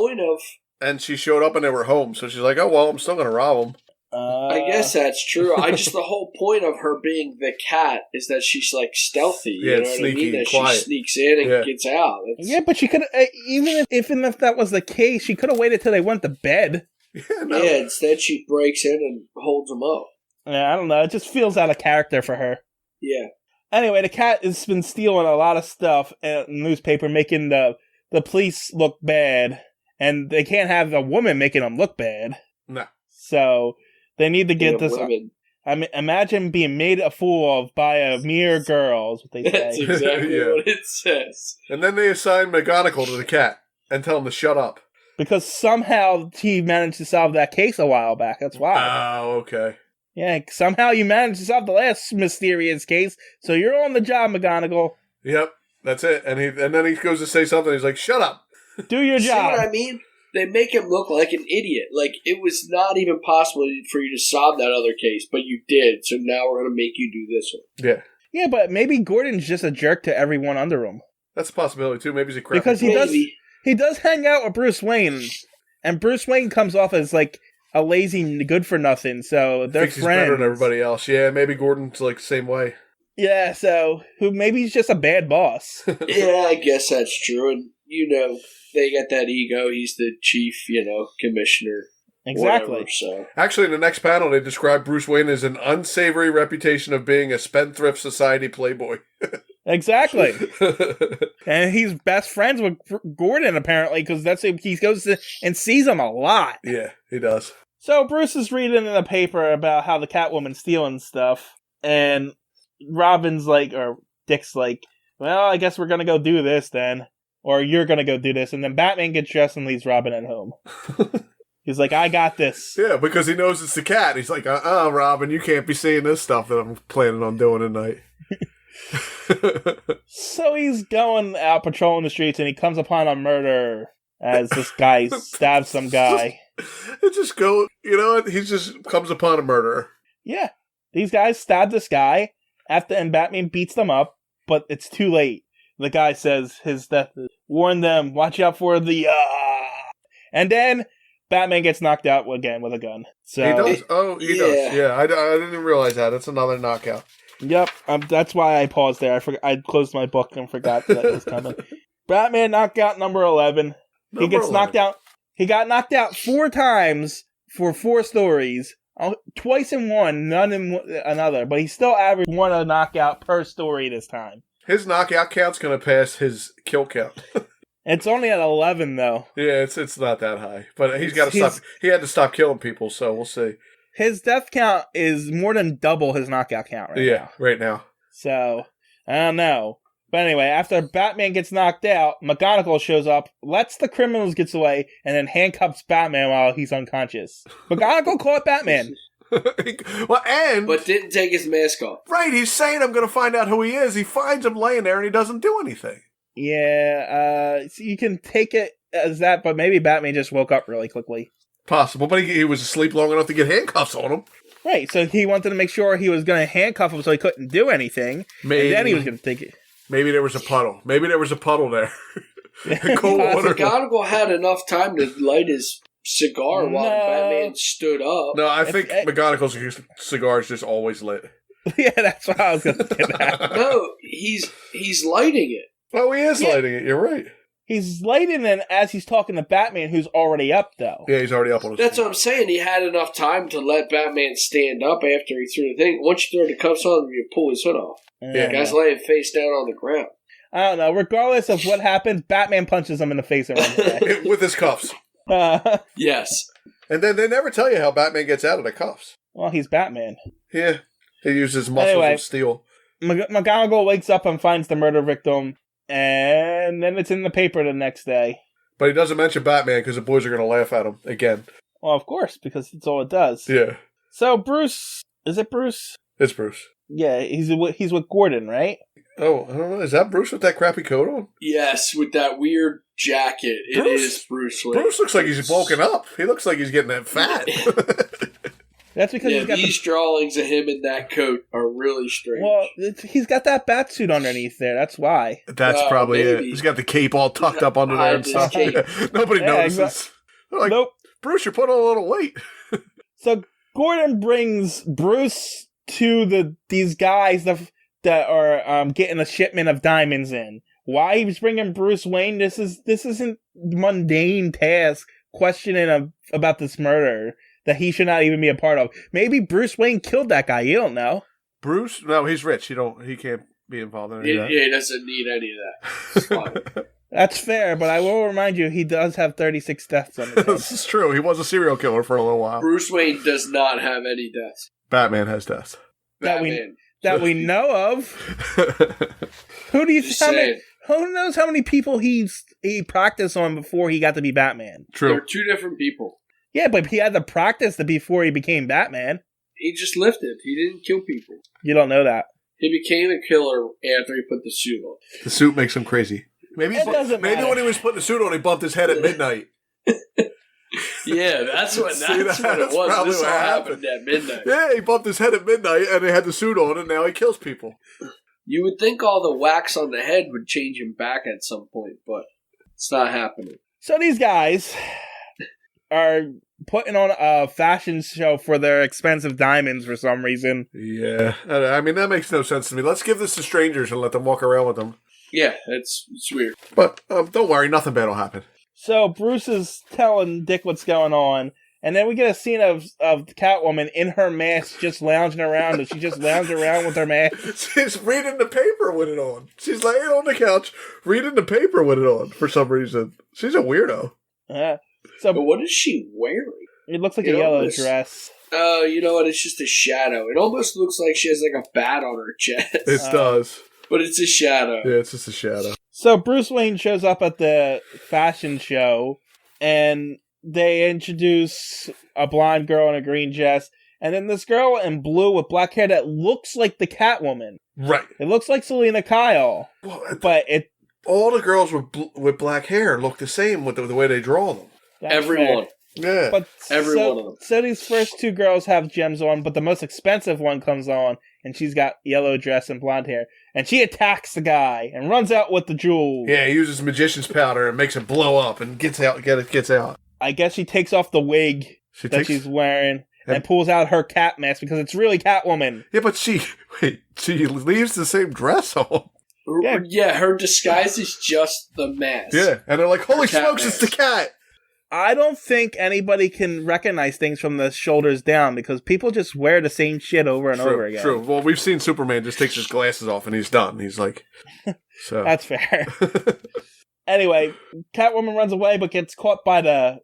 And she showed up and they were home, so she's like, "Oh well, I'm still gonna rob them." I guess that's true. The whole point of her being the cat is that she's like stealthy. Yeah, you know sneaky what I mean? That quiet. she sneaks in and gets out. Yeah, but she could even if that was the case, she could have waited till they went to bed. Yeah, instead she breaks in and holds them up. Yeah, I don't know. It just feels out of character for her. Yeah. Anyway, the cat has been stealing a lot of stuff in the newspaper, making the police look bad, and they can't have a woman making them look bad. No. So they need to get this. Women. I mean, imagine being made a fool of by a mere girl, is what they say. That's exactly what it says. And then they assign McGonagall to the cat and tell him to shut up. Because somehow he managed to solve that case a while back. That's why. Oh, okay. Yeah, somehow you managed to solve the last mysterious case, so you're on the job, McGonagall. Yep, that's it. And then he goes to say something. He's like, "Shut up, do your job." See what I mean? They make him look like an idiot. Like it was not even possible for you to solve that other case, but you did. So now we're going to make you do this one. Yeah, yeah, but maybe Gordon's just a jerk to everyone under him. That's a possibility too. Maybe he's a crap. Because he does hang out with Bruce Wayne, and Bruce Wayne comes off as like a lazy good for nothing, so they're thinks friends. He's better than everybody else. Yeah, maybe Gordon's like the same way. Yeah, so maybe he's just a bad boss. Yeah, I guess that's true. And they got that ego. He's the chief, commissioner. Exactly. Whatever, so. Actually, in the next panel, they describe Bruce Wayne as an unsavory reputation of being a spendthrift society playboy. Exactly. And he's best friends with Gordon, apparently, because that's who he goes to and sees him a lot. Yeah, he does. So Bruce is reading in the paper about how the Catwoman's stealing stuff, and Robin's like, or Dick's like, well, I guess we're going to go do this then. Or you're going to go do this. And then Batman gets dressed and leaves Robin at home. He's like, I got this. Yeah, because he knows it's the cat. He's like, Robin, you can't be seeing this stuff that I'm planning on doing tonight. So he's going out patrolling the streets and he comes upon a murder as this guy stabs some guy. It just goes, he just comes upon a murderer. Yeah. These guys stab this guy and Batman beats them up, but it's too late. The guy says his death is, warn them, watch out for the and then Batman gets knocked out again with a gun. So he does. He does. Yeah, I didn't realize that. That's another knockout. Yep, that's why I paused there. I closed my book and forgot that was coming. Batman knockout number 11. He gets knocked out. He got knocked out 4 times for 4 stories. Twice in one, none in another. But he still averaged 1 a knockout per story this time. His knockout count's going to pass his kill count. It's only at 11, though. Yeah, it's not that high. But he's got to stop. He had to stop killing people, so we'll see. His death count is more than double his knockout count right now. Right now. So, I don't know. But anyway, after Batman gets knocked out, McGonagall shows up, lets the criminals get away, and then handcuffs Batman while he's unconscious. McGonagall caught Batman. But didn't take his mask off. Right, he's saying I'm going to find out who he is. He finds him laying there and he doesn't do anything. Yeah, so you can take it as that, but maybe Batman just woke up really quickly. Possible, but he was asleep long enough to get handcuffs on him. Right, so he wanted to make sure he was going to handcuff him so he couldn't do anything. Maybe. And then he was going to take it. Maybe there was a puddle. Maybe there was a puddle there. Cold water. McGonagall had enough time to light his cigar while Batman stood up. No, I think McGonagall's cigar is just always lit. Yeah, that's what I was going to get at. No, he's lighting it. Oh, he is lighting it. You're right. He's lighting it as he's talking to Batman, who's already up, though. Yeah, he's already up on his That's feet. what I'm saying. He had enough time to let Batman stand up after he threw the thing. Once you throw the cuffs on him, you pull his hood off. Yeah. The guy's laying face down on the ground. I don't know. Regardless of what happens, Batman punches him in the face and runs away. With his cuffs. Yes. And then they never tell you how Batman gets out of the cuffs. Well, he's Batman. Yeah. He uses muscles of steel. McGonagall wakes up and finds the murder victim, and then it's in the paper the next day. But he doesn't mention Batman because the boys are going to laugh at him again. Well, of course, because it's all it does. Yeah. So Bruce, is it Bruce? It's Bruce. Yeah, he's with Gordon, right? Oh, I don't know. Is that Bruce with that crappy coat on? Yes, with that weird jacket. It is Bruce Wayne. Bruce looks like he's bulking up. He looks like he's getting that fat. That's because these drawings of him in that coat are really strange. Well, he's got that bat suit underneath there. That's why. That's probably it. He's got the cape all tucked up under there and stuff. Nobody notices. Exactly. Like, nope. Bruce, you're putting on a little weight. So Gordon brings Bruce to these guys that are getting a shipment of diamonds in. Why he's bringing Bruce Wayne? This isn't mundane task questioning about this murder that he should not even be a part of. Maybe Bruce Wayne killed that guy. You don't know. Bruce? No, he's rich. He can't be involved in any of that. Yeah, he doesn't need any of that. It's fine. That's fair, but I will remind you, he does have 36 deaths on his head. This is true. He was a serial killer for a little while. Bruce Wayne does not have any deaths. Batman has deaths. That we know of. Who knows how many people he practiced on before he got to be Batman? True. They're two different people. Yeah, but he had to practice before he became Batman. He just lifted. He didn't kill people. You don't know that. He became a killer after he put the suit on. The suit makes him crazy. Maybe when he was putting the suit on, he bumped his head at midnight. Yeah, that's what it was. This all happened at midnight. Yeah, he bumped his head at midnight, and he had the suit on, and now he kills people. You would think all the wax on the head would change him back at some point, but it's not happening. So these guys are putting on a fashion show for their expensive diamonds for some reason. Yeah, I mean, that makes no sense to me. Let's give this to strangers and let them walk around with them. Yeah, it's weird. But don't worry, nothing bad will happen. So Bruce is telling Dick what's going on, and then we get a scene of Catwoman in her mask just lounging around. Does she just lounge around with her mask? She's reading the paper with it on. She's laying on the couch reading the paper with it on for some reason. She's a weirdo. But what is she wearing? It looks like a yellow dress. Oh, you know what? It's just a shadow. It almost looks like she has like a bat on her chest. It does. But it's a shadow. Yeah, it's just a shadow. So Bruce Wayne shows up at the fashion show, and they introduce a blonde girl in a green dress, and then this girl in blue with black hair that looks like the Catwoman. Right. It looks like Selena Kyle. Well, but all the girls with black hair look the same with the way they draw them. Everyone. Yeah. But every one of them. So these first two girls have gems on, but the most expensive one comes on, and she's got yellow dress and blonde hair. And she attacks the guy and runs out with the jewels. Yeah, he uses magician's powder and makes it blow up and gets out. I guess she takes off the wig she's wearing and pulls out her cat mask because it's really Catwoman. Yeah, but she leaves the same dress on. Yeah, her disguise is just the mask. Yeah, and they're like, holy smokes, it's the cat! I don't think anybody can recognize things from the shoulders down because people just wear the same shit over and over again. True. Well, we've seen Superman just takes his glasses off and he's done. He's like, so. That's fair. Anyway, Catwoman runs away but gets caught by the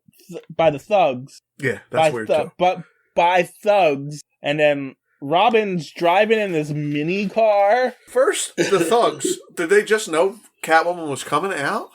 thugs. Yeah, that's weird too. But by thugs, and then Robin's driving in this mini car. First, the thugs, did they just know Catwoman was coming out?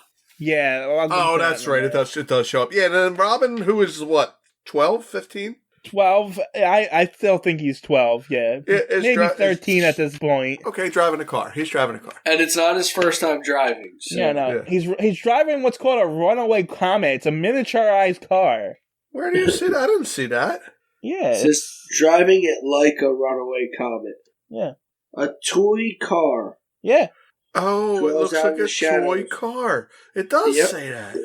Yeah. Oh, that's right. It does show up. Yeah, and then Robin, who is what, 12, 15? 12. I still think he's 12, yeah. Maybe 13 at this point. Okay, driving a car. He's driving a car. And it's not his first time driving. So. Yeah. He's driving what's called a runaway Comet. It's a miniaturized car. Where do you see that? I didn't see that. Yeah. It's just driving it like a runaway Comet. Yeah. A toy car. Yeah. Oh, it looks like a toy car. It does say that.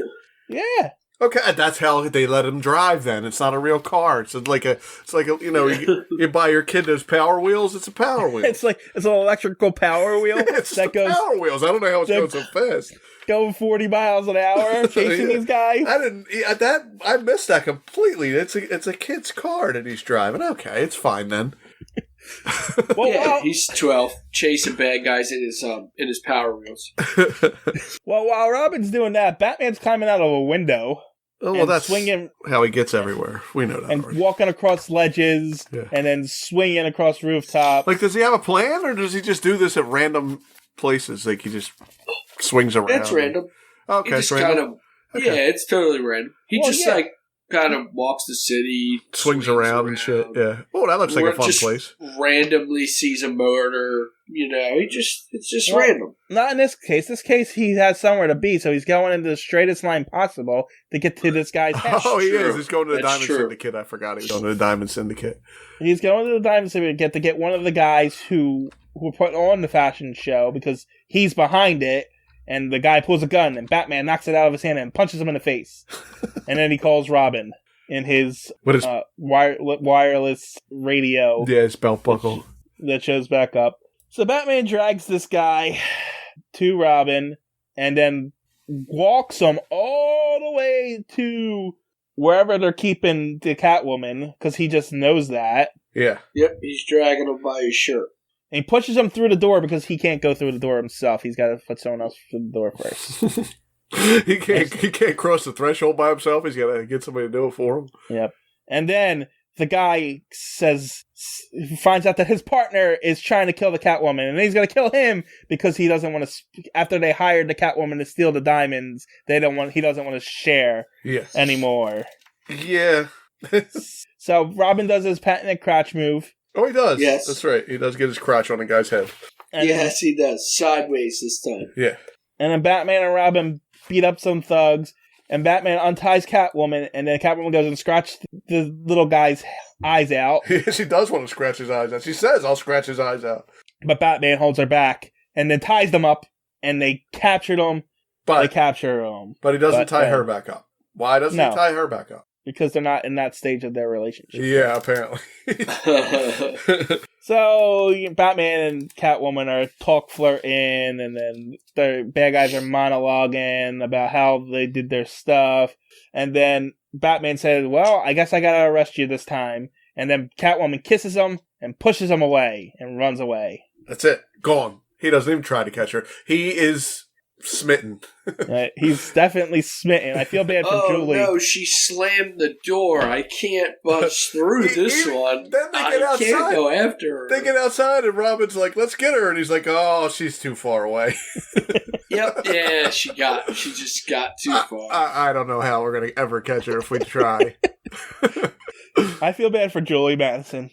Yeah. Okay, that's how they let him drive. Then it's not a real car. It's like a you buy your kid those Power Wheels. It's a Power Wheel. It's an electrical Power Wheel Power Wheels. I don't know how it's going so fast. Going 40 miles an hour chasing these guys. I missed that completely. It's a kid's car that he's driving. Okay, it's fine then. Well, he's 12, chasing bad guys in his Power Wheels. Well, while Robin's doing that, Batman's climbing out of a window. Oh, well, that's swinging how he gets everywhere. We know that. And walking across ledges, and then swinging across rooftops. Like, does he have a plan, or does he just do this at random places? Like, he just swings around? It's random. Okay, it's random. Okay. Yeah, it's totally random. He kind of walks the city, swings around and shit. Yeah. Oh, that looks like a fun place. Randomly sees a murder. It's just random. Not in this case. This case, he has somewhere to be, so he's going into the straightest line possible to get to this guy's house. Oh, he is. He's going to the Diamond Syndicate. I forgot he was going to the Diamond Syndicate. He's going to the Diamond Syndicate to get one of the guys who put on the fashion show because he's behind it, and the guy pulls a gun, and Batman knocks it out of his hand and punches him in the face. And then he calls Robin in his wireless radio. Yeah, his belt buckle. That shows back up. So Batman drags this guy to Robin and then walks him all the way to wherever they're keeping the Catwoman, because he just knows that. Yeah. Yep, he's dragging him by his shirt. And he pushes him through the door because he can't go through the door himself. He's got to put someone else through the door first. He can't cross the threshold by himself. He's got to get somebody to do it for him. Yep. And then the guy finds out that his partner is trying to kill the Catwoman, and he's going to kill him because he doesn't want to. After they hired the Catwoman to steal the diamonds, he doesn't want to share anymore. Yeah. So Robin does his patented crotch move. Oh, he does. Yes, that's right. He does get his crotch on a guy's head. And yes, he does. Sideways this time. Yeah. And then Batman and Robin beat up some thugs. And Batman unties Catwoman, and then Catwoman goes and scratches the little guy's eyes out. She does want to scratch his eyes out. She says, I'll scratch his eyes out. But Batman holds her back, and then ties them up, and they captured him. But he doesn't tie her back up. Why doesn't he tie her back up? Because they're not in that stage of their relationship. Yeah, apparently. So Batman and Catwoman are flirting, and then the bad guys are monologuing about how they did their stuff. And then Batman says, well, I guess I gotta arrest you this time. And then Catwoman kisses him and pushes him away and runs away. That's it. Gone. He doesn't even try to catch her. He is smitten. He's definitely smitten. I feel bad for Julie. Oh no, she slammed the door. I can't bust through this one. Then they get outside. Can't go after her. They get outside and Robin's like, let's get her. And he's like, oh, she's too far away. Yep. Yeah, she just got too far. I don't know how we're going to ever catch her if we try. I feel bad for Julie Madison.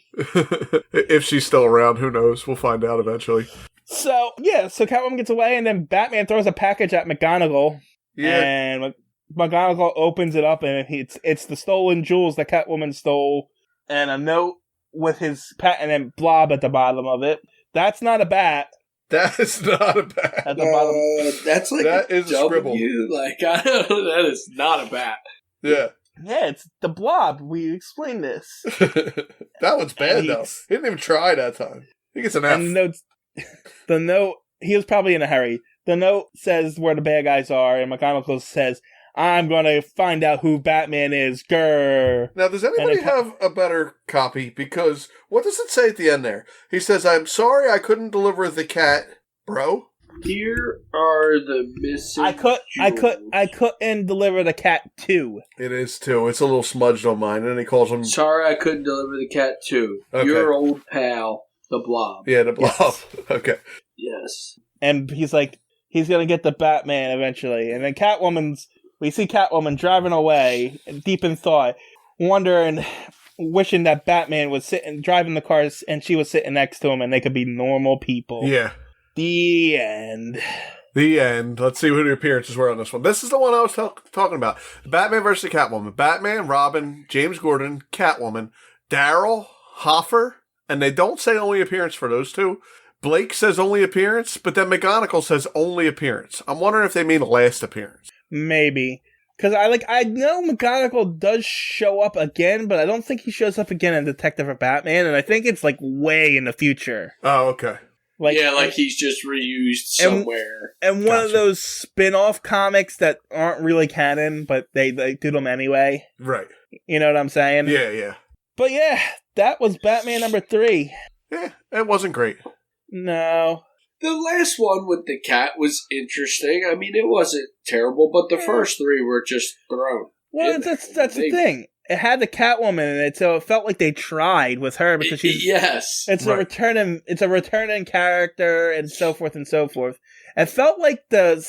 If she's still around, who knows? We'll find out eventually. So Catwoman gets away, and then Batman throws a package at McGonagall. Yeah. And McGonagall opens it up, and it's the stolen jewels that Catwoman stole, and a note with his patent blob at the bottom of it. That's not a bat. That is not a bat. At the bottom. That's like that is a scribble. Like, I don't know, that is not a bat. Yeah. Yeah, it's the blob. We explained this. That one's bad, though. He didn't even try that time. He gets an F. And the note, he was probably in a hurry. The note says where the bad guys are, and McGonagall says, I'm going to find out who Batman is. Grr. Now, does anybody have a better copy? Because what does it say at the end there? He says, I'm sorry I couldn't deliver the cat, bro. Here are the missing I couldn't deliver the cat too. It is too. It's a little smudged on mine, and he calls him. Sorry, I couldn't deliver the cat too. Okay. Your old pal, the Blob. Yeah, the Blob. Yes. Okay. Yes. And he's like, he's gonna get the Batman eventually, and then we see Catwoman driving away, deep in thought, wishing that Batman was driving the cars, and she was sitting next to him, and they could be normal people. Yeah. The end. The end. Let's see who the appearances were on this one. This is the one I was talking about. Batman versus Catwoman. Batman, Robin, James Gordon, Catwoman, Daryl, Hoffer, and they don't say only appearance for those two. Blake says only appearance, but then McGonagall says only appearance. I'm wondering if they mean last appearance. Maybe. Because I know McGonagall does show up again, but I don't think he shows up again in Detective or Batman, and I think it's like way in the future. Oh, okay. Like he's just reused somewhere. And one of those spin-off comics that aren't really canon, but they do them anyway. Right. You know what I'm saying? Yeah, yeah. But yeah, that was Batman number 3. Yeah, it wasn't great. No. The last one with the cat was interesting. I mean, it wasn't terrible, but the first 3 were just thrown. Well, that's the thing. it had the Catwoman in it, so it felt like they tried with her because she's it's a returning character and so forth and so forth. It felt like the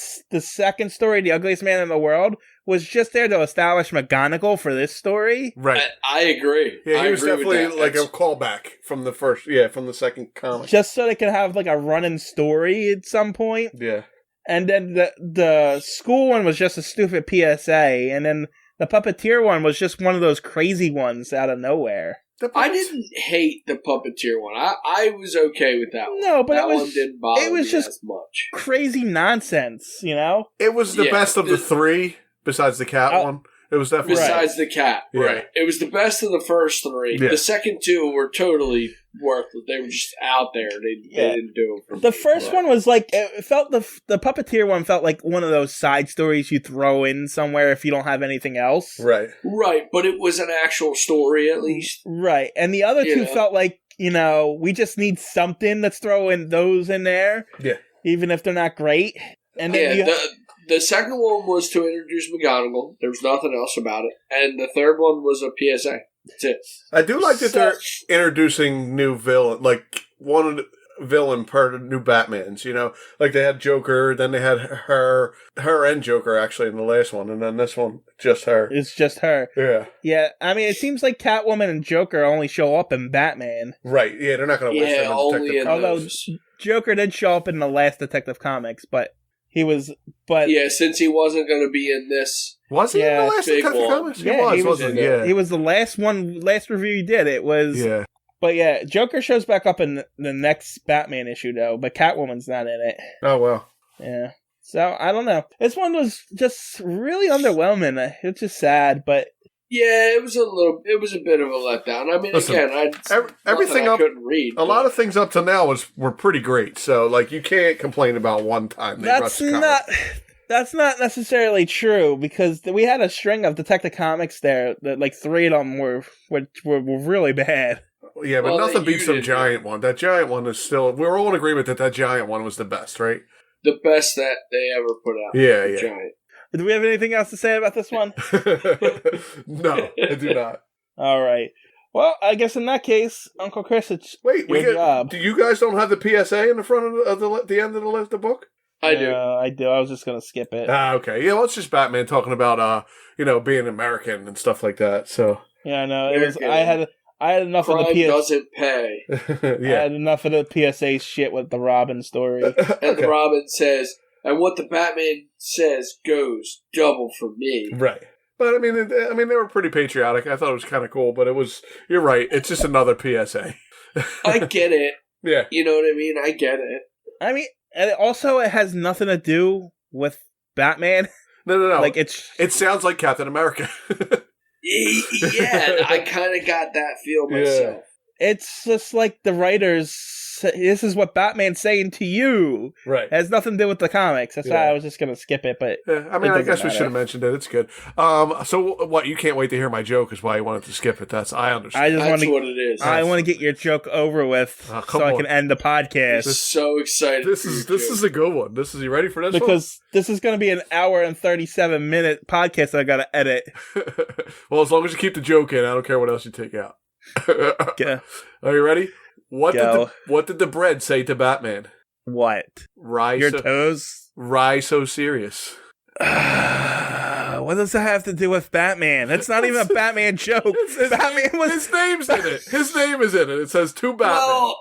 second story, The Ugliest Man in the World, was just there to establish McGonagall for this story. Right. I agree. Yeah, he was definitely like a callback from the second comic. Just so they could have like a running story at some point. Yeah. And then the school one was just a stupid PSA, and then the puppeteer one was just one of those crazy ones out of nowhere. I didn't hate the puppeteer one. I was okay with that one. No, but that one didn't bother me just as much. Crazy nonsense, you know? It was the best of the three, besides the cat one. It was definitely besides the cat, right? It was the best of the first three. Yeah. The second two were totally worthless. They were just out there. They didn't do it. The first one was like it felt the puppeteer one felt like one of those side stories you throw in somewhere if you don't have anything else. Right. Right, but it was an actual story at least. Right, and the other two felt like we just need something. Let's throw in those in there. Yeah. Even if they're not great. And then the second one was to introduce McGonagall. There was nothing else about it. And the third one was a PSA. That's it. I do like that they're introducing new villain, like one villain per new Batmans, Like they had Joker, then they had her and Joker actually in the last one, and then this one, just her. It's just her. Yeah. Yeah, I mean, it seems like Catwoman and Joker only show up in Batman. Right, yeah, they're not going to waste them in Detective Comics. Although Joker did show up in the last Detective Comics, but... since he wasn't going to be in this. Was he in the last Detective Comics? He wasn't he? He was the last review he did. It was. Yeah. But yeah, Joker shows back up in the next Batman issue though, but Catwoman's not in it. Oh well. Yeah. So I don't know. This one was just really underwhelming. It's just sad, but. Yeah, it was a bit of a letdown. I mean, listen, again, everything I couldn't read. A lot of things up to now were pretty great. So, like, you can't complain about one time they rushed the comic. That's not necessarily true because we had a string of Detective Comics there that, like, 3 of them were really bad. Yeah, but nothing beats the giant one. That giant one is still. We're all in agreement that giant one was the best, right? The best that they ever put out. Yeah. Giant. Do we have anything else to say about this one? No, I do not. All right. Well, I guess in that case, Uncle Chris, it's your job. Do you guys don't have the PSA in the front of the end of the book? I do. I do. I was just going to skip it. Okay. Yeah, well, it's just Batman talking about, being American and stuff like that. So. Yeah, I know. I had enough Crime of the PSA. Doesn't pay. I had enough of the PSA shit with the Robin story. And Robin says, and what the Batman says goes double for me. Right. But I mean, they were pretty patriotic. I thought it was kind of cool, but you're right. It's just another PSA. I get it. Yeah. You know what I mean? I get it. I mean, and it has nothing to do with Batman. No. Like it sounds like Captain America. Yeah, I kind of got that feel myself. It's just like the writers. This is what Batman's saying to you. Right. It has nothing to do with the comics. That's why I was just going to skip it. But I mean, I guess we should have mentioned it. It's good. So what? You can't wait to hear my joke is why you wanted to skip it. I understand. That's what it is. I want to get your joke over with so I can end the podcast. I'm so excited. This is a good one. You ready for this? Because this is going to be an hour and 37-minute podcast that I got to edit. Well, as long as you keep the joke in, I don't care what else you take out. Yeah. Are you ready? What did the bread say to Batman? What? Your toes? Rye so serious. What does that have to do with Batman? That's not even a Batman joke. His name's in it. His name is in it. It says to Batman. Well,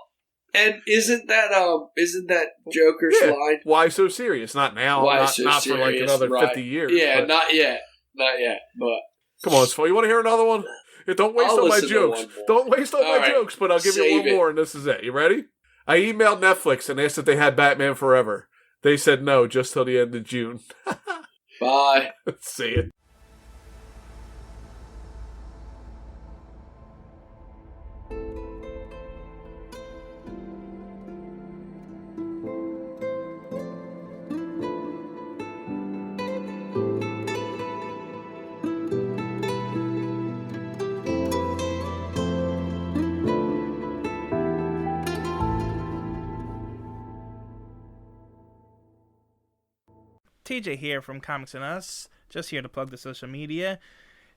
and isn't that Joker's line? Why so serious? Not now. Why not so not serious, for like another 50 years. Yeah, but. Not yet. But come on, Spo. You want to hear another one? Yeah, don't waste all my jokes. Don't waste all my jokes, but I'll give you one more, and this is it. You ready? I emailed Netflix and asked if they had Batman Forever. They said no, just till the end of June. Bye. See you. TJ here from Comics and Us, just here to plug the social media.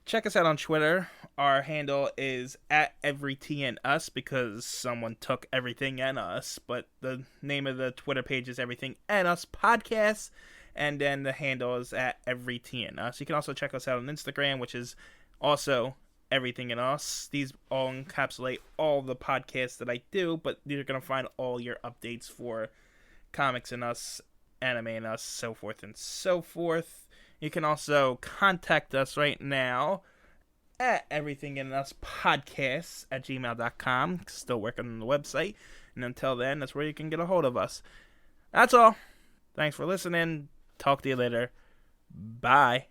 Check us out on Twitter. Our handle is @EveryTNUs because someone took everything and us, but the name of the Twitter page is Everything and Us Podcast, and then the handle is @EveryTNUs. You can also check us out on Instagram, which is also Everything and Us. These all encapsulate all the podcasts that I do, but you're going to find all your updates for Comics and Us, Anime and Us, so forth and so forth. You can also contact us right now at everythinginUspodcasts@gmail.com. Still working on the website. And until then, that's where you can get a hold of us. That's all. Thanks for listening. Talk to you later. Bye.